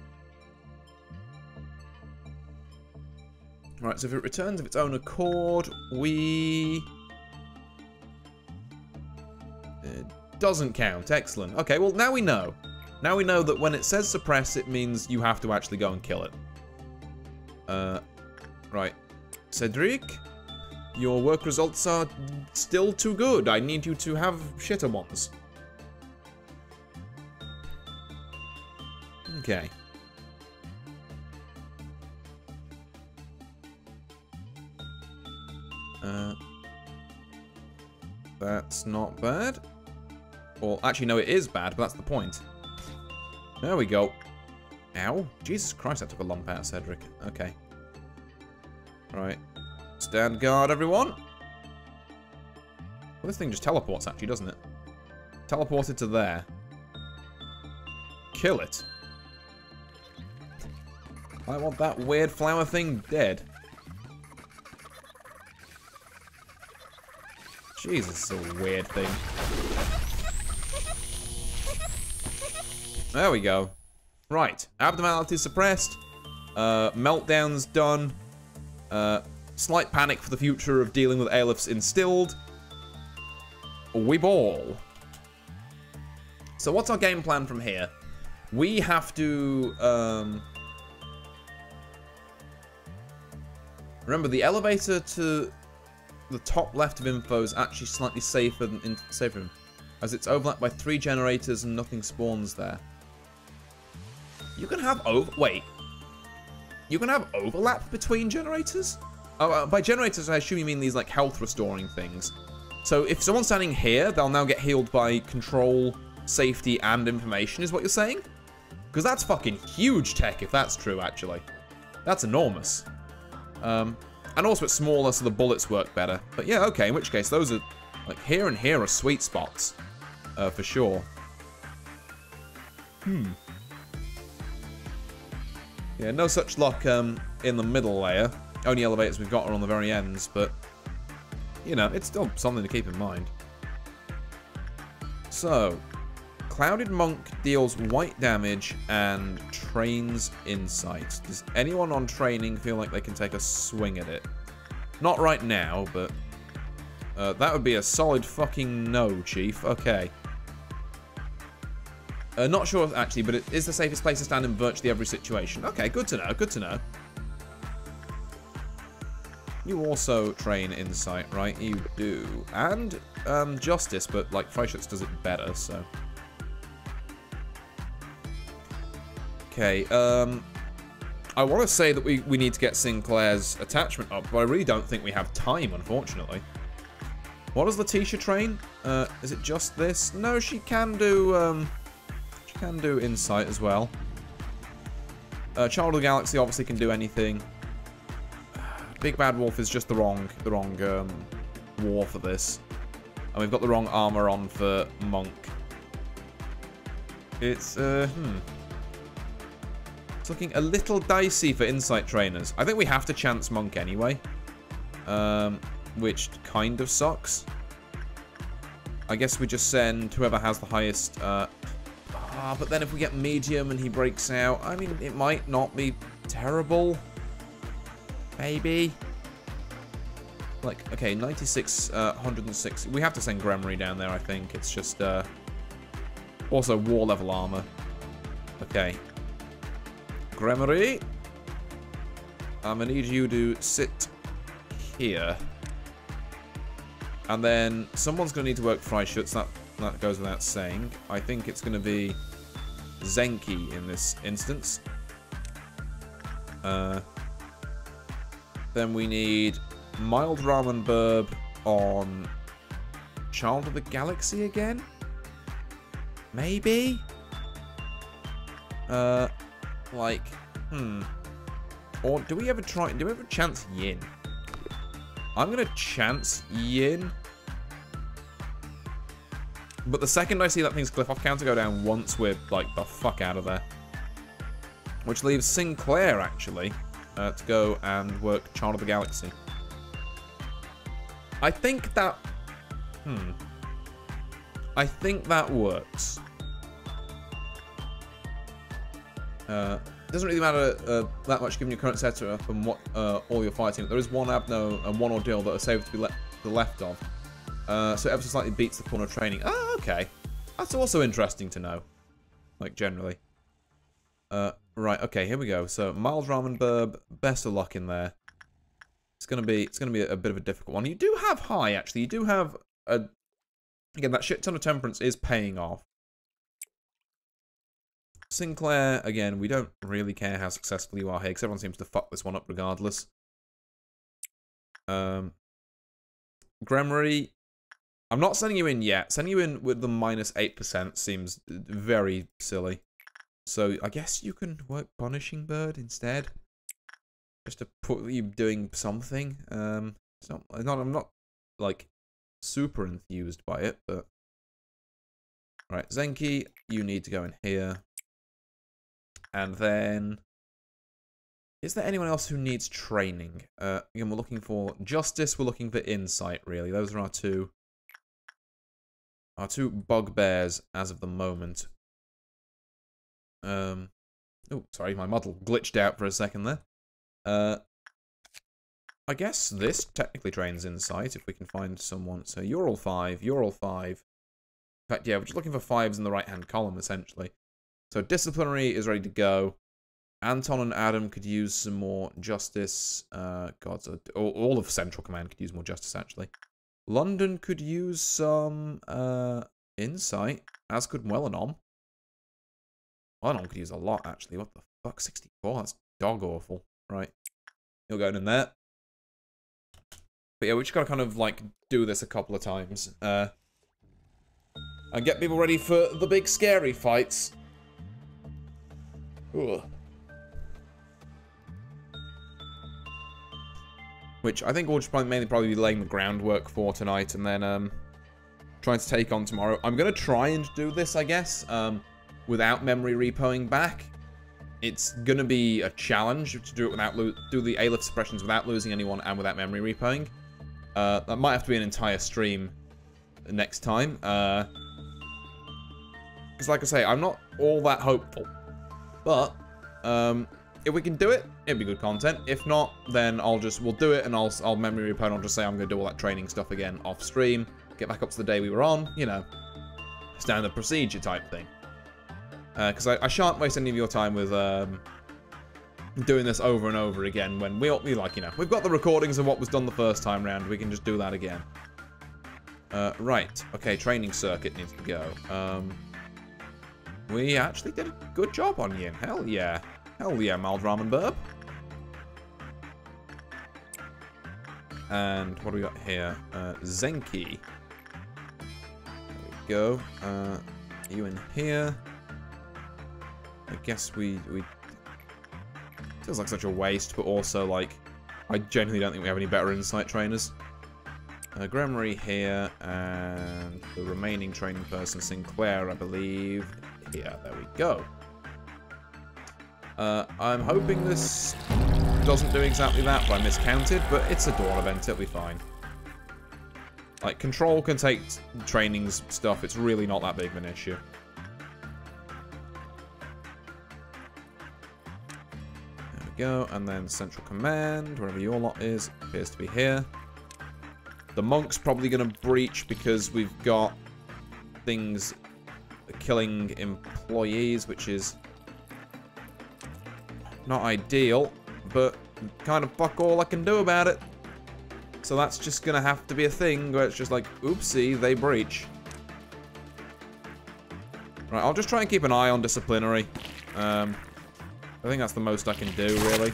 Right, so if it returns of its own accord, we... It doesn't count. Excellent. Okay, well, now we know. Now we know that when it says suppress, it means you have to actually go and kill it. Right. Cedric, your work results are still too good. I need you to have shitter ones. Okay. That's not bad. Well, actually, no, it is bad, but that's the point. There we go. Ow. Jesus Christ, that took a lump out of Cedric. Okay. Right. Stand guard, everyone. Well, this thing just teleports, actually, doesn't it? Teleported to there. Kill it. I want that weird flower thing dead. Jesus, it's a weird thing. There we go. Right. Abnormality suppressed. Meltdown's done. Slight panic for the future of dealing with ailifts instilled. We ball. So what's our game plan from here? We have to... Remember, the elevator to the top left of info is actually slightly safer than as it's overlapped by 3 generators and nothing spawns there. You can have You can have overlap between generators? Oh, by generators, I assume you mean these like health restoring things. So if someone's standing here, they'll now get healed by control, safety, and information, is what you're saying? Because that's fucking huge tech, if that's true, actually. That's enormous. And also it's smaller, so the bullets work better. But yeah, okay, in which case, those are Like, here and here are sweet spots. For sure. Yeah, no such luck in the middle layer. Only elevators we've got are on the very ends, but, you know, it's still something to keep in mind. So, Clouded Monk deals white damage and trains insight. Does anyone on training feel like they can take a swing at it? Not right now, but that would be a solid fucking no, Chief. Okay. Not sure, actually, but it is the safest place to stand in virtually every situation. Okay, good to know, good to know. You also train insight, right? You do. And justice, but, like, Freischutz does it better, so... Okay, I want to say that we need to get Sinclair's attachment up, but I really don't think we have time, unfortunately. What does Letitia train? Is it just this? No, she can do insight as well. Child of the Galaxy obviously can do anything. Big Bad Wolf is just the wrong war for this. And we've got the wrong armor on for Monk. It's It's looking a little dicey for insight trainers. I think we have to chance Monk anyway. Which kind of sucks. I guess we just send whoever has the highest... but then if we get medium and he breaks out, I mean, it might not be terrible. Maybe. Like, okay, 96, 106. We have to send Gremory down there, I think. It's just, also war level armor. Okay. Gremory. I'm gonna need you to sit here. And then someone's gonna need to work Freischutz. That goes without saying. I think it's gonna be Zenki in this instance. Then we need Mild Ramen Burb on Child of the Galaxy again? Maybe? Like, Or do we ever chance Yin? I'm gonna chance Yin. But the second I see that thing's cliff off counter go down once, we're like the fuck out of there. Which leaves Sinclair, actually, to go and work Child of the Galaxy. I think that... I think that works. Doesn't really matter that much given your current setup and what all you're fighting. There is one Abno and one Ordeal that are saved to be the left of. So ever so slightly beats the corner training. Oh, okay. That's also interesting to know. Like, generally. Right, okay, here we go. So, Mild Ramen Burb, best of luck in there. It's gonna be a bit of a difficult one. You do have high, actually. You do have a... Again, that shit ton of temperance is paying off. Sinclair, again, we don't really care how successful you are here, because everyone seems to fuck this one up regardless. Gremory, I'm not sending you in yet. Sending you in with the minus 8% seems very silly. So, I guess you can work Punishing Bird instead. Just to put you doing something. I'm not, like, super enthused by it, but... Alright, Zenki, you need to go in here. And then... Is there anyone else who needs training? Again, we're looking for Justice, we're looking for Insight, really. Those are our two bugbears as of the moment. Oh, sorry, my model glitched out for a second there. I guess this technically trains Insight, if we can find someone. So you're all 5, you're all 5. In fact, yeah, we're just looking for 5s in the right-hand column, essentially. So Disciplinary is ready to go. Anton and Adam could use some more Justice. God, so all of Central Command could use more Justice, actually. London could use some Insight, as could Melanom. Melanom could use a lot, actually. What the fuck? 64? That's dog awful. Right. You're going in there. But yeah, we just gotta kind of, like, do this a couple of times. And get people ready for the big scary fights. Ugh. Which I think we'll just mainly probably be laying the groundwork for tonight, and then trying to take on tomorrow. I'm going to try and do this, I guess, without memory repoing back. It's going to be a challenge to do it without do the A-lift suppressions without losing anyone and without memory repoing. That might have to be an entire stream next time. Because like I say, I'm not all that hopeful. But if we can do it, it'd be good content. If not, then we'll do it and I'll memory repo and I'll just say I'm going to do all that training stuff again off stream. Get back up to the day we were on, you know, standard procedure type thing. Because I shan't waste any of your time with doing this over and over again when we like, you know, we've got the recordings of what was done the first time round. We can just do that again. Right. Okay, training circuit needs to go. We actually did a good job on you. Hell yeah. Hell yeah, mild ramen burp. And what do we got here? Zenki. There we go. You in here. I guess we feels like such a waste, but also like I genuinely don't think we have any better insight trainers. Gremory here, and the remaining training person, Sinclair, I believe. Here, there we go. I'm hoping this doesn't do exactly that, but I miscounted, but it's a dawn event, it'll be fine. Like, Control can take trainings stuff, it's really not that big of an issue. There we go, and then Central Command, wherever your lot is, appears to be here. The Monk's probably going to breach because we've got things killing employees, which is not ideal, but kind of fuck all I can do about it. So that's just gonna have to be a thing where it's just like, oopsie, they breach. Right, I'll just try and keep an eye on disciplinary. I think that's the most I can do, really.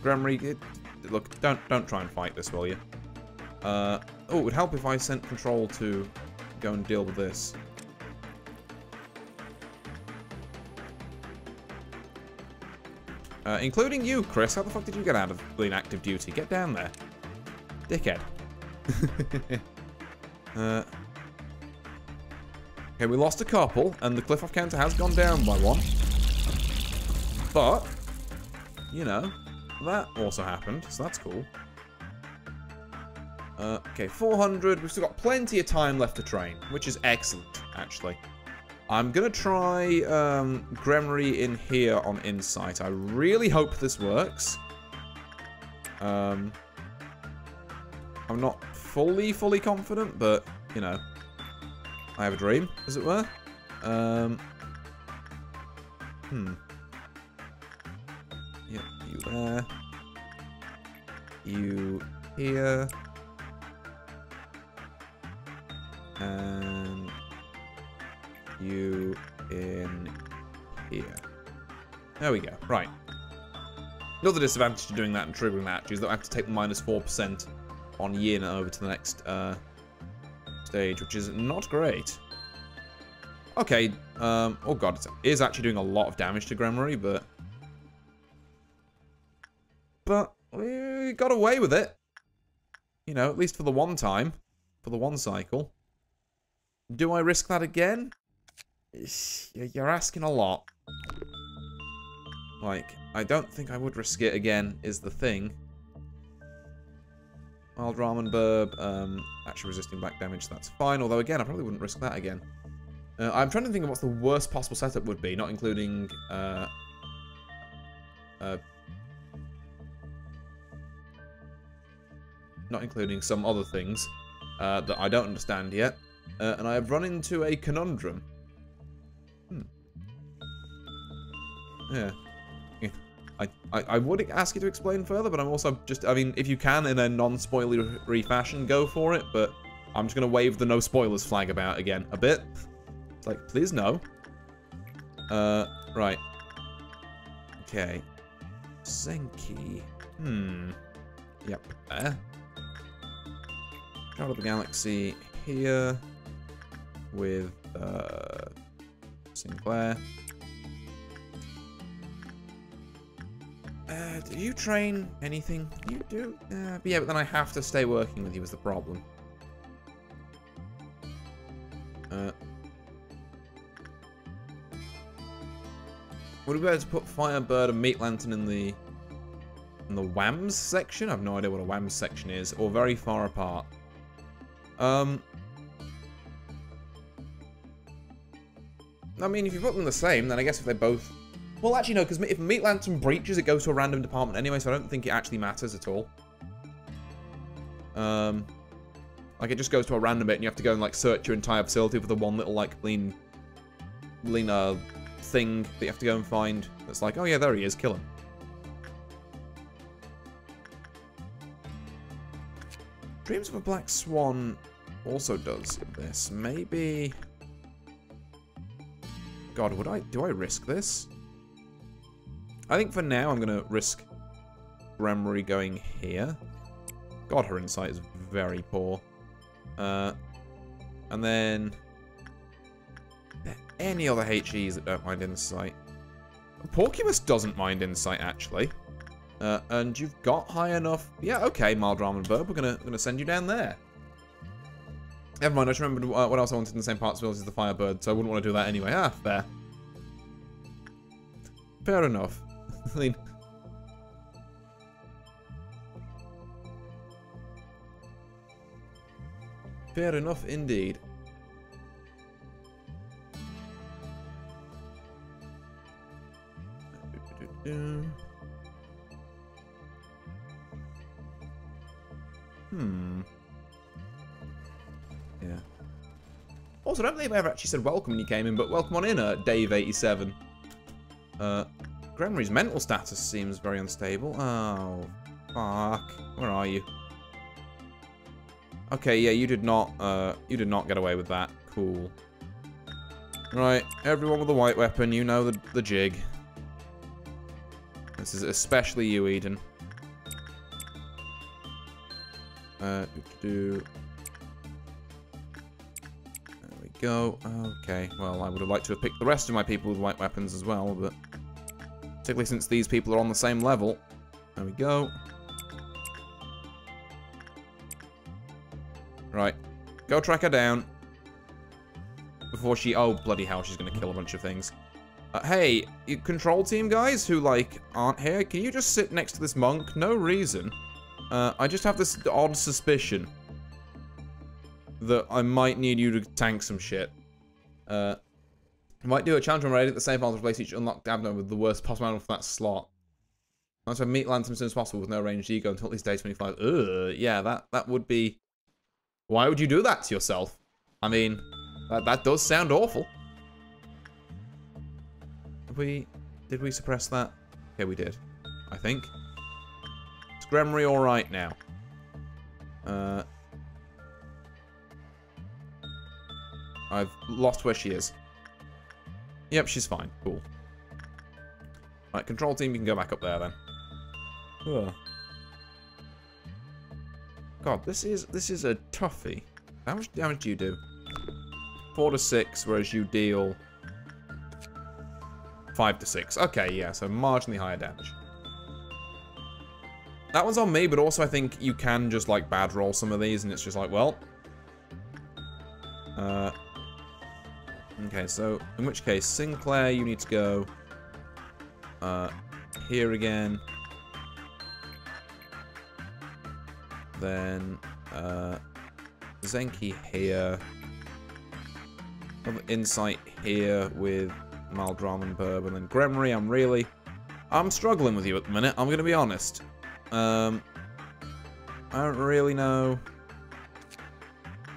Gremory, look, don't try and fight this, will you? Oh, it would help if I sent Control to go and deal with this. Including you, Chris. How the fuck did you get out of being active duty? Get down there. Dickhead. Okay, we lost a couple, and the cliff-off counter has gone down by one. But, you know, that also happened, so that's cool. Okay, 400. We've still got plenty of time left to train, which is excellent, actually. I'm going to try Gremory in here on Insight. I really hope this works. I'm not fully confident, but, you know, I have a dream, as it were. Yep, you there. You here. And you in here. There we go. Right. Another disadvantage to doing that and triggering that is that I have to take the -4% on Yin over to the next stage, which is not great. Okay. Oh god, it is actually doing a lot of damage to Gremory, but we got away with it. You know, at least for the one time, for the one cycle. Do I risk that again? You're asking a lot. Like, I don't think I would risk it again, is the thing. Mild Ramen Burb, actually resisting back damage, so that's fine. Although, again, I probably wouldn't risk that again. I'm trying to think of what's the worst possible setup would be, not including... not including some other things that I don't understand yet. And I have run into a conundrum. Yeah. I would ask you to explain further, but I'm also just... I mean, if you can, in a non-spoilery fashion, go for it, but I'm just going to wave the no spoilers flag about again a bit. It's like, please no. Right. Okay. Zenki. Yep, there. Out of the galaxy here with Sinclair. Do you train anything? You do? But yeah, but then I have to stay working with you is the problem. Would it be better to put Firebird and Meat Lantern in the WAMs section? I have no idea what a WAMs section is, or very far apart. I mean, if you put them the same, then I guess if they both... Well, actually, no, because if Meat Lantern breaches, it goes to a random department anyway, so I don't think it actually matters at all. Like, it just goes to a random bit, and you have to go and, like, search your entire facility for the one little, like, lean thing that you have to go and find. That's like, oh yeah, there he is, kill him. Dreams of a Black Swan also does this. Maybe... God, do I risk this? I think for now I'm gonna risk Gremory going here. God, her insight is very poor. And then... Any other HEs that don't mind insight? Porcupus doesn't mind insight, actually. And you've got high enough... Yeah, okay, Mild Ramen Bird, we're gonna send you down there. Never mind, I just remembered what else I wanted in the same parts as the Firebird, so I wouldn't want to do that anyway. Ah, fair. Fair enough. I mean... Fair enough, indeed. Yeah. Also, I don't believe I ever actually said welcome when you came in, but welcome on in, Dave87. Gremory's mental status seems very unstable. Oh, fuck. Where are you? Okay, yeah, you did not get away with that. Cool. Right, everyone with a white weapon, you know the jig. This is especially you, Eden. There we go. Okay, well, I would have liked to have picked the rest of my people with white weapons as well, but... Particularly since these people are on the same level. There we go. Right. Go track her down. Before she... Oh, bloody hell, she's going to kill a bunch of things. Hey, you control team guys who, like, aren't here, can you just sit next to this monk? No reason. I just have this odd suspicion that I might need you to tank some shit. I might do a challenge on Reddit at the same time to replace each unlocked abdomen with the worst possible animal for that slot. I want to meet Lantern as soon as possible with no ranged ego until at least day 25. Yeah, that would be... Why would you do that to yourself? I mean, that does sound awful. Did we suppress that? Okay, we did. I think. Is Gremory alright now? I've lost where she is. Yep, she's fine. Cool. Right, control team, you can go back up there then. Ugh. God, this is a toughie. How much damage do you do? 4 to 6, whereas you deal 5 to 6. Okay, yeah, so marginally higher damage. That one's on me, but also I think you can just, like, bad roll some of these, and it's just like, well... Okay, so, in which case, Sinclair, you need to go... here again. Then, Zenki here. Another insight here with Mild Ramen Burb, and then Gremory, I'm struggling with you at the minute, I'm gonna be honest. I don't really know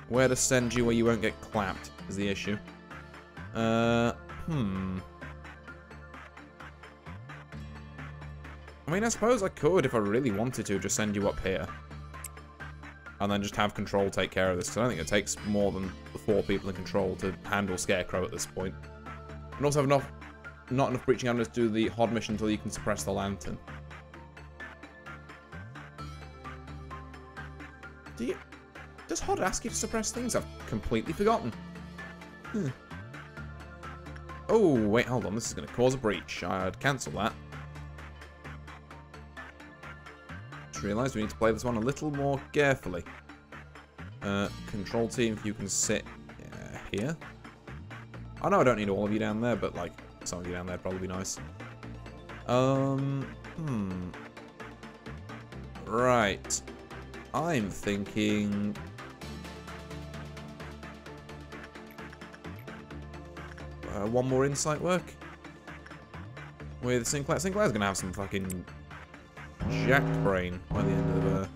where to send you where you won't get clapped, is the issue. I mean, I suppose I could, if I really wanted to, just send you up here. And then just have Control take care of this, because I don't think it takes more than the 4 people in Control to handle Scarecrow at this point. And also have not enough breaching evidence to do the HOD mission until you can suppress the Lantern. Does HOD ask you to suppress things? I've completely forgotten. Oh, wait, hold on. This is going to cause a breach. I'd cancel that. just realised we need to play this one a little more carefully. Control team, if you can sit here. I know I don't need all of you down there, but, like, some of you down there would probably be nice. Right. I'm thinking... one more insight work. With Sinclair. Sinclair's gonna have some fucking jacked brain by the end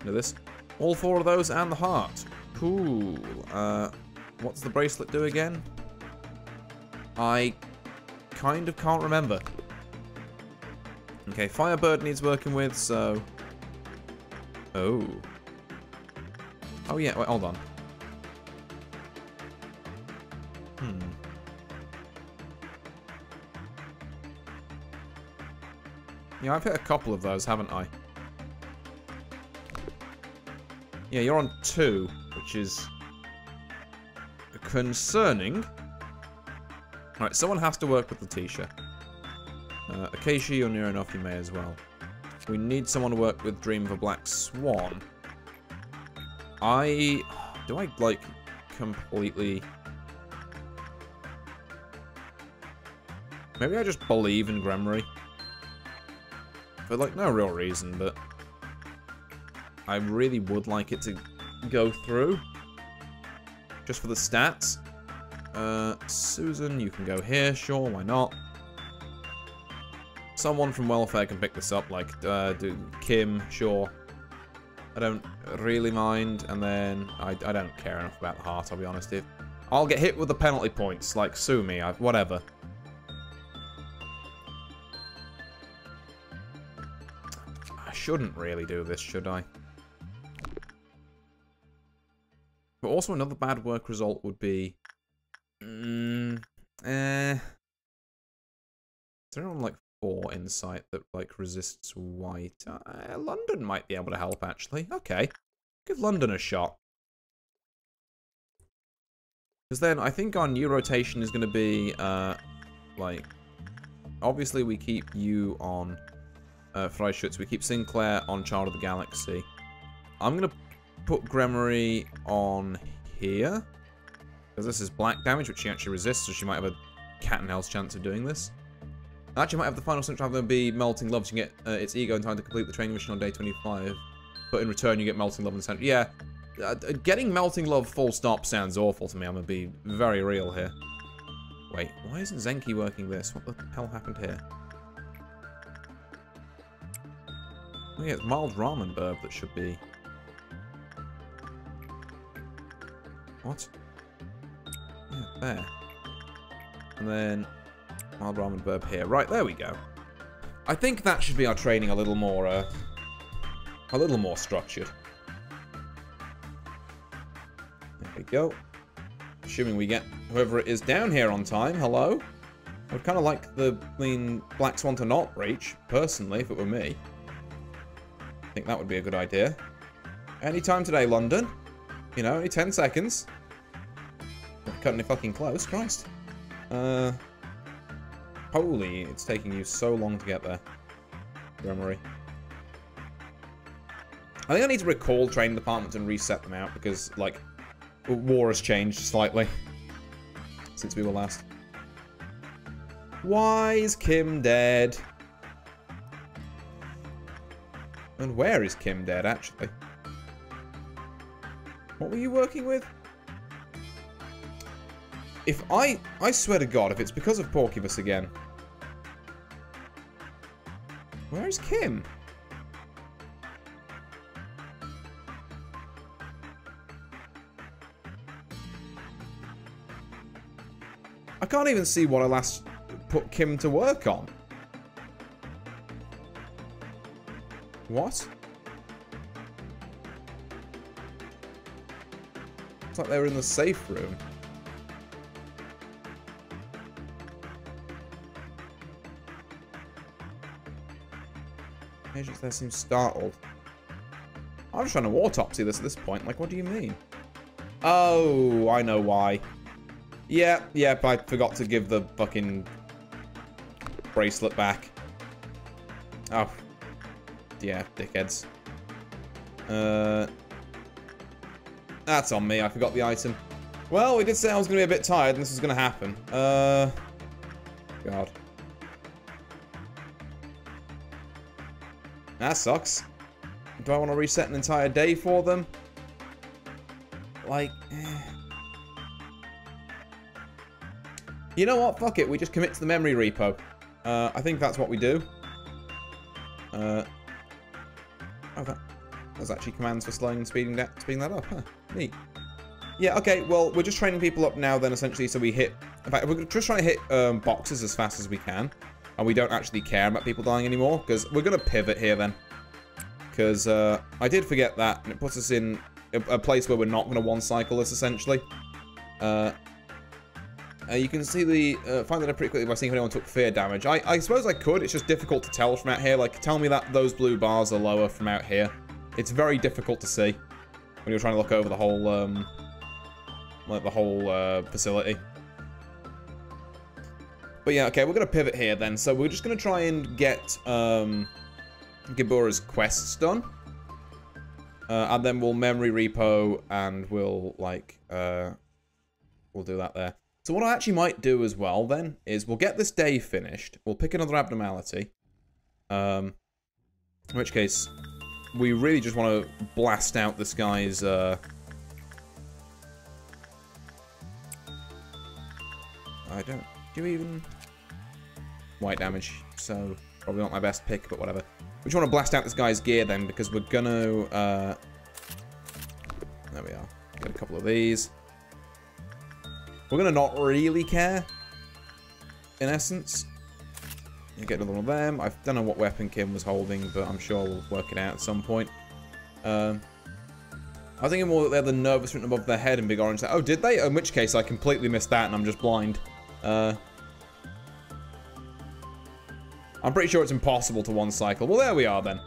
of this. All 4 of those and the heart. Cool. What's the bracelet do again? I kind of can't remember. Okay, Firebird needs working with, so... Oh. Oh yeah, wait, hold on. Yeah, I've hit a couple of those, haven't I? Yeah, you're on 2, which is concerning. Alright, someone has to work with Letitia. Acacia, you're near enough, you may as well. We need someone to work with Dream of a Black Swan. Do I, like, completely... Maybe I just believe in Gremory. For, like, no real reason, but... I really would like it to go through. Just for the stats. Susan, you can go here, sure, why not? Someone from welfare can pick this up, like, Kim, sure. I don't really mind, and then I don't care enough about the heart, I'll be honest. I'll get hit with the penalty points, like, sue me, whatever. I shouldn't really do this, should I? But also another bad work result would be... Is there anyone, like, 4 insight that, like, resists white? London might be able to help, actually. Okay. Give London a shot. Because then I think our new rotation is going to be, like... Obviously, we keep you on Freischütz. We keep Sinclair on Child of the Galaxy. I'm going to put Gremory on here. Because this is black damage, which she actually resists, so she might have a cat and hell's chance of doing this. Actually, might have the final symptom to be Melting Love. So you can get its ego in time to complete the training mission on day 25. But in return, you get Melting Love in the center. Yeah, getting Melting Love full stop sounds awful to me. I'm going to be very real here. Wait, why isn't Zenki working this? What the hell happened here? Oh yeah, it's Mild Ramen Burb that should be... What? Yeah, there. And then... Mild Ramen Burb here. Right, there we go. I think that should be our training a little more structured. There we go. Assuming we get whoever it is down here on time. Hello? I would kind of like the Black Swan to not reach, personally, if it were me. I think that would be a good idea. Any time today, London. You know, only 10 seconds. Not cutting it fucking close, Christ. Holy, it's taking you so long to get there. Gremory. I think I need to recall training departments and reset them out because, like, war has changed slightly since we were last. Why is Kim dead? And where is Kim dead, actually? What were you working with? If I swear to God, if it's because of Porcubus again. Where is Kim? I can't even see what I last put Kim to work on. What? It's like they were in the safe room. Agents there seem startled. I'm just trying to autopsy this at this point. Like, what do you mean? Oh, I know why. Yep, I forgot to give the fucking bracelet back. Oh. Yeah, dickheads. That's on me. I forgot the item. Well, we did say I was going to be a bit tired and this was going to happen. God. That sucks. Do I want to reset an entire day for them? Like... You know what? Fuck it. We just commit to the memory repo. I think that's what we do. Oh, there's actually commands for slowing and speeding that up. Huh. Neat. Yeah, okay. Well, we're just training people up now then, essentially, so we hit... In fact, we're just trying to hit boxes as fast as we can. And we don't actually care about people dying anymore, because we're going to pivot here then. Because I did forget that, and it puts us in a place where we're not going to one-cycle this, essentially. You can see the... find that out pretty quickly by seeing if anyone took fear damage. I suppose I could, it's just difficult to tell from out here. Like, tell me that those blue bars are lower from out here. It's very difficult to see when you're trying to look over the whole, like, the whole facility. But yeah, okay, we're going to pivot here then. So we're just going to try and get Gibura's quests done. And then we'll memory repo and we'll, like, we'll do that there. So what I actually might do as well then is we'll get this day finished. We'll pick another abnormality. In which case, we really just want to blast out this guy's... I don't... Do you even... White damage, so probably not my best pick, but whatever. We just want to blast out this guy's gear then, because we're gonna... There we are. Get a couple of these. We're gonna not really care, in essence. You get another one of them. I don't know what weapon Kim was holding, but I'm sure we'll work it out at some point. I was thinking more that they had the nervous written above their head in big orange. Oh, did they? In which case, I completely missed that and I'm just blind. I'm pretty sure it's impossible to one cycle. Well, there we are then,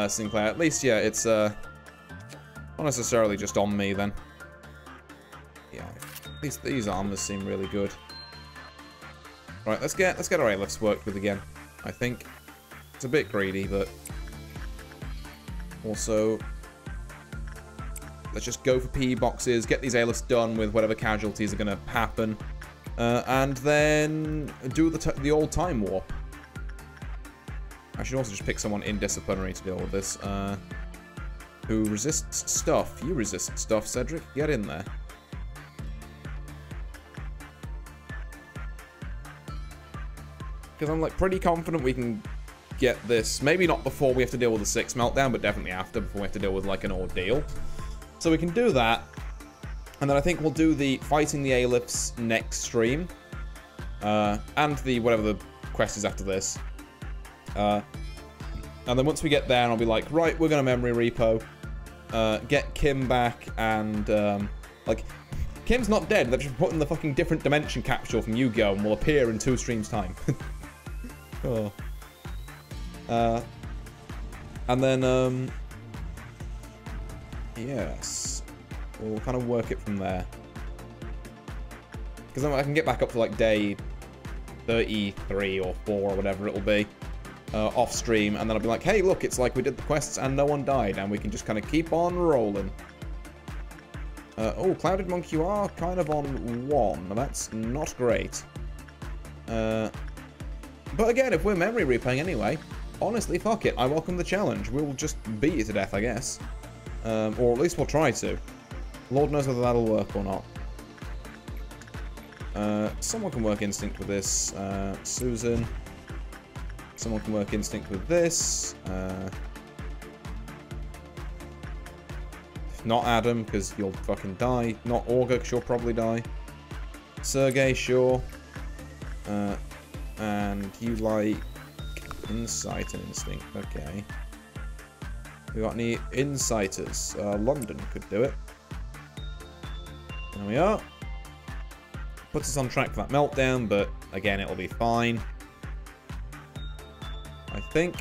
Sinclair. At least, yeah, it's not necessarily just on me then. Yeah, these armors seem really good. Right, let's get our A-lifts worked with again. I think it's a bit greedy, but also let's just go for PE boxes, get these A-lifts done with whatever casualties are going to happen, and then do the old time warp. I should also just pick someone in disciplinary to deal with this. Who resists stuff? You resist stuff, Cedric. Get in there. Because I'm, like, pretty confident we can get this. Maybe not before we have to deal with the 6 meltdown, but definitely after, before we have to deal with, like, an ordeal. So we can do that. And then I think we'll do the fighting the A-lifts next stream. And the whatever the quest is after this. And then once we get there, I'll be like, right, we're going to memory repo. Get Kim back and, like... Kim's not dead. They've just put in the fucking different dimension capsule from Yu-Gi-Oh! And will appear in 2 streams' time. Oh. And then, yes. We'll kind of work it from there. Because then I can get back up to, like, day 33 or 4 or whatever it'll be. Off stream. And then I'll be like, hey, look, it's like we did the quests and no one died. And we can just kind of keep on rolling. Oh, Clouded Monk, you are kind of on 1. That's not great. But again, if we're memory replaying anyway, honestly, fuck it. I welcome the challenge. We'll just beat you to death, I guess. Or at least we'll try to. Lord knows whether that'll work or not. Someone can work Instinct with this. Susan. Someone can work Instinct with this. Not Adam, because you'll fucking die. Not Olga, because you'll probably die. Sergey, sure. And you like Insight and Instinct. Okay. We got any Insighters? London could do it. There we are. Puts us on track for that meltdown, but again, it'll be fine. I think.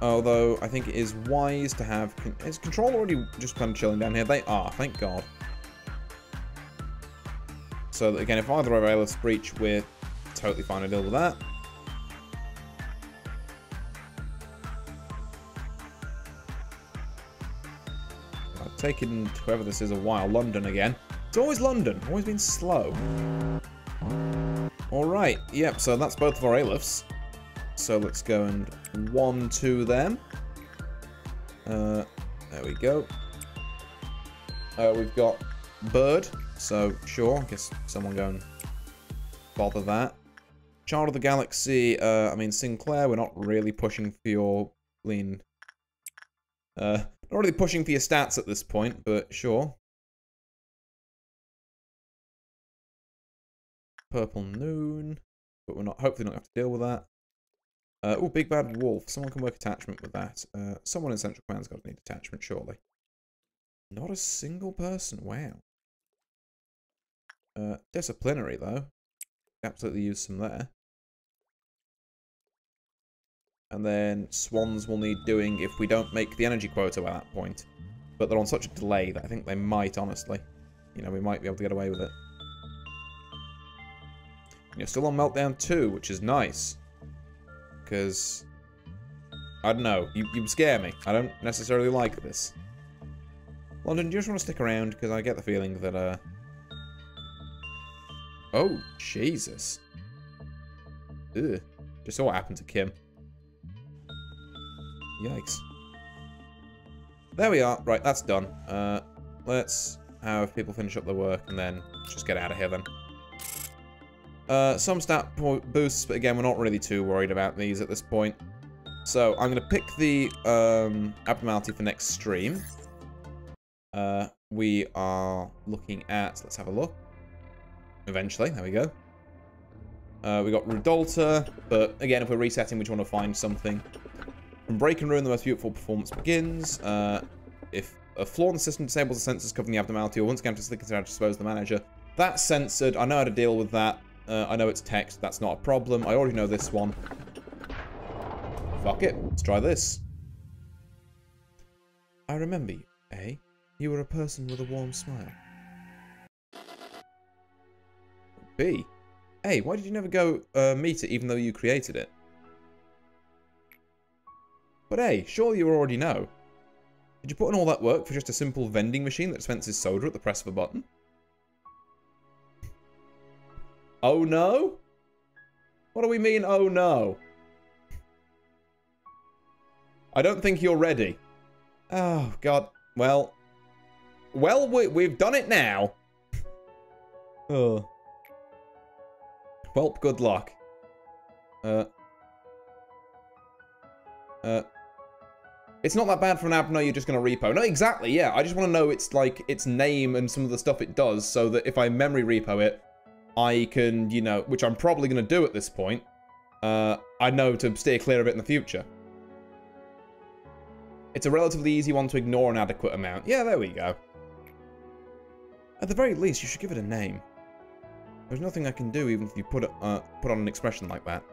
Although, I think it is wise to have... Is Control already just kind of chilling down here? They are, thank God. So, again, if either of our A-lifts breach, we're totally fine to deal with that. I've taken whoever this is a while. London again. It's always London. Always been slow. Alright, yep, so that's both of our A-lifts. So let's go and 1-2 them. There we go. We've got Bird, so sure, I guess someone go and bother that. Child of the Galaxy, I mean, Sinclair, we're not really pushing for your lean. Not really pushing for your stats at this point, but sure. Purple Noon, but we're not, hopefully not have to deal with that. Oh, Big Bad Wolf, someone can work attachment with that. Someone in Central Command's got to need attachment, surely. Not a single person, wow. Disciplinary, though. Absolutely use some there. And then Swans will need doing if we don't make the energy quota by that point. But they're on such a delay that I think they might, honestly. You know, we might be able to get away with it. And you're still on Meltdown 2, which is nice. Because, I don't know, you scare me. I don't necessarily like this. London, do you just want to stick around? Because I get the feeling that, oh, Jesus. Ugh. Just saw what happened to Kim. Yikes. There we are. Right, that's done. Let's have people finish up their work and then just get out of here then. Some stat boosts, but again, we're not really too worried about these at this point. So, I'm going to pick the abnormality for next stream. We are looking at... Let's have a look. Eventually, there we go. We got Rudolta, but again, if we're resetting, we just want to find something. From Break and Ruin, the most beautiful performance begins. If a flaw in the system disables the sensors covering the abnormality, or once again, just consider how to dispose the manager. That's censored. I know how to deal with that. I know it's text. That's not a problem. I already know this one. Fuck it. Let's try this. I remember you, eh? You were a person with a warm smile. B. Hey, why did you never go meet it even though you created it? But hey, surely you already know. Did you put in all that work for just a simple vending machine that dispenses soda at the press of a button? Oh no? What do we mean, oh no? I don't think you're ready. Oh, God. Well, we've done it now. Oh. Well, good luck. It's not that bad for an app, no, you're just going to repo. No, exactly, yeah. I just want to know its, like, its name and some of the stuff it does so that if I memory repo it, I can, you know, which I'm probably going to do at this point, I know to steer clear of it in the future. It's a relatively easy one to ignore an adequate amount. Yeah, there we go. At the very least, you should give it a name. There's nothing I can do even if you put on an expression like that.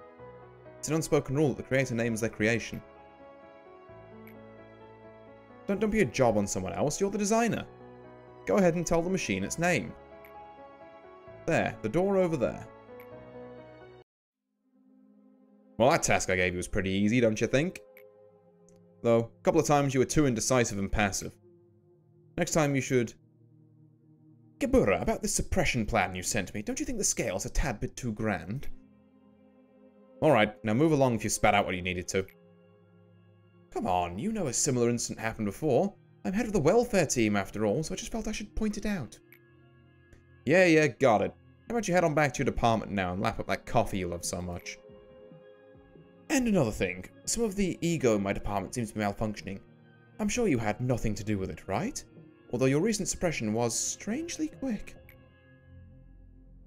It's an unspoken rule that the creator names their creation. Don't be a job on someone else, you're the designer. Go ahead and tell the machine its name. There, the door over there. Well, that task I gave you was pretty easy, don't you think? Though, a couple of times you were too indecisive and passive. Next time you should... Gebura, about this suppression plan you sent me, don't you think the scale's a tad bit too grand? Alright, now move along if you spat out what you needed to. Come on, you know a similar incident happened before. I'm head of the welfare team after all, so I just felt I should point it out. Yeah, got it. How about you head on back to your department now and lap up that coffee you love so much? And another thing, some of the ego in my department seems to be malfunctioning. I'm sure you had nothing to do with it, right? Although your recent suppression was strangely quick.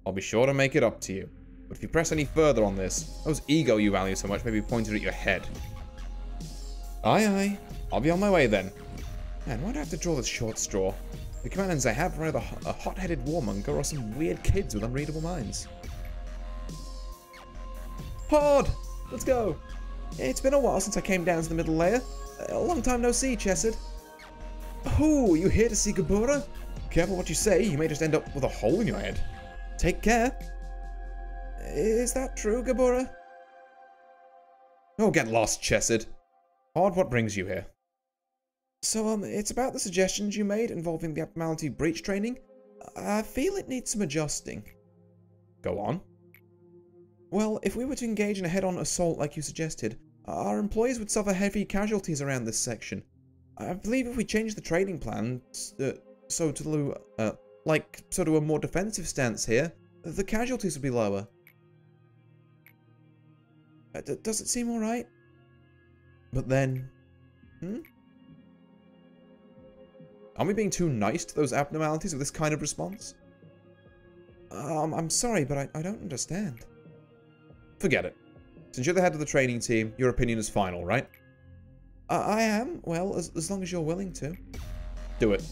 I'll be sure to make it up to you. But if you press any further on this, those ego you value so much may be pointed at your head. Aye. I'll be on my way then. Man, why'd I have to draw this short straw? The commandants I have are either a hot-headed warmonger or some weird kids with unreadable minds. Hard! Let's go! It's been a while since I came down to the middle layer. A long time no see, Chesed. Oh, you here to see Gebura? Careful what you say, you may just end up with a hole in your head. Take care. Is that true, Gebura? Oh, get lost, Chesed. Hard, what brings you here? So, it's about the suggestions you made involving the abnormality breach training. I feel it needs some adjusting. Go on. Well, if we were to engage in a head-on assault like you suggested, our employees would suffer heavy casualties around this section. I believe if we change the training plan to a more defensive stance here, the casualties would be lower. Does it seem alright? But then... Aren't we being too nice to those abnormalities with this kind of response? I'm sorry, but I don't understand. Forget it. Since you're the head of the training team, your opinion is final, right? I am. Well, as long as you're willing to. Do it.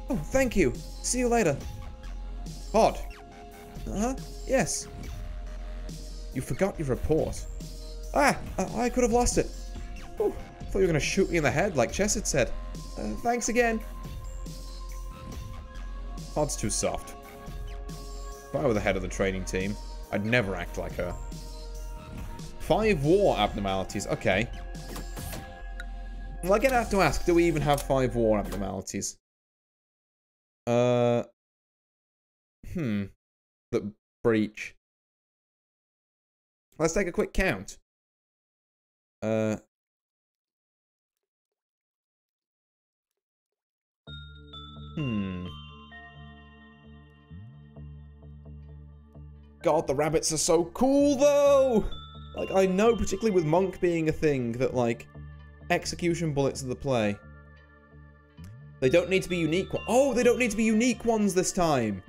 Oh, thank you. See you later. Pod. Yes. You forgot your report. I could have lost it. Ooh, I thought you were going to shoot me in the head like Chess had said. Thanks again. Pod's too soft. If I were the head of the training team, I'd never act like her. 5 war abnormalities. Okay. Well, again, I have to ask, do we even have 5 war abnormalities? The breach. Let's take a quick count. God, the rabbits are so cool, though! Like, I know, particularly with Monk being a thing, that, like, execution bullets are the play. They don't need to be unique. Oh, they don't need to be unique ones this time!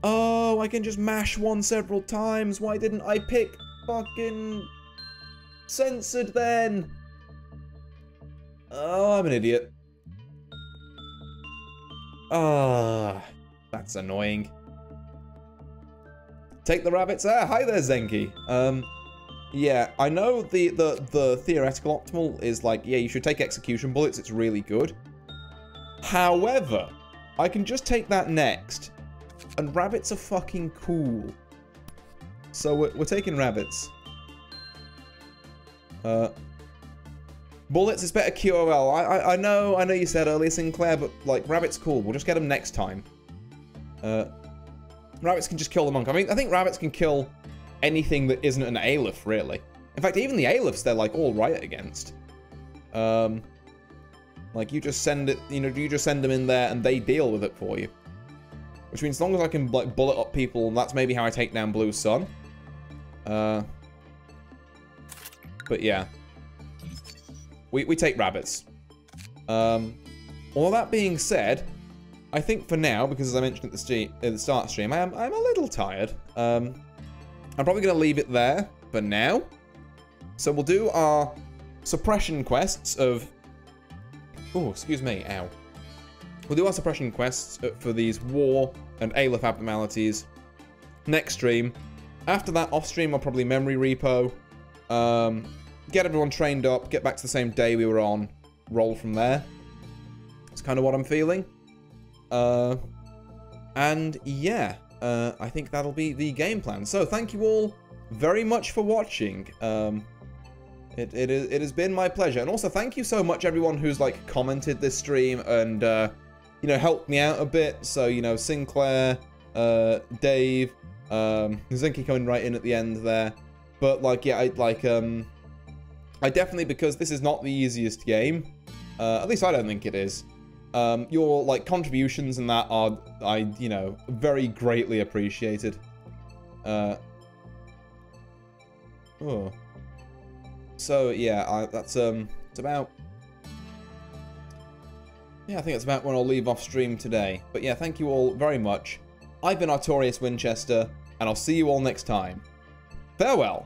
Oh, I can just mash one several times. Why didn't I pick fucking censored then? Oh, I'm an idiot. Ah, that's annoying. Take the rabbits. Hi there, Zenki. Yeah, I know the theoretical optimal is like, yeah, you should take execution bullets. It's really good. However, I can just take that next, and rabbits are fucking cool. So we're taking rabbits. Bullets is better QOL. I know you said earlier, Sinclair, but like rabbits cool. We'll just get them next time. Rabbits can just kill the monk. I mean, I think rabbits can kill anything that isn't an Aleph, really. In fact, even the Alephs, they're like all right against. Like you just send it, you just send them in there and they deal with it for you. Which means as long as I can like bullet up people, that's maybe how I take down Blue Sun. But yeah. We take rabbits. All that being said, I think for now, because as I mentioned at the start stream, I'm a little tired. I'm probably going to leave it there for now. So we'll do our suppression quests of... Oh, excuse me, ow. We'll do our suppression quests for these war and Aleph abnormalities next stream. After that, off stream, I'll probably memory repo. Get everyone trained up, get back to the same day we were on, roll from there. That's kind of what I'm feeling. And yeah, I think that'll be the game plan. So thank you all very much for watching. It has been my pleasure. And also thank you so much everyone who's like commented this stream and helped me out a bit. So Sinclair, Dave, Zinky coming right in at the end there. But like yeah, I definitely, because this is not the easiest game, at least I don't think it is. Your like contributions and that are, very greatly appreciated. So yeah, that's it's about. Yeah, I think it's about when I'll leave off stream today. But yeah, thank you all very much. I've been Artorius Winchester, and I'll see you all next time. Farewell.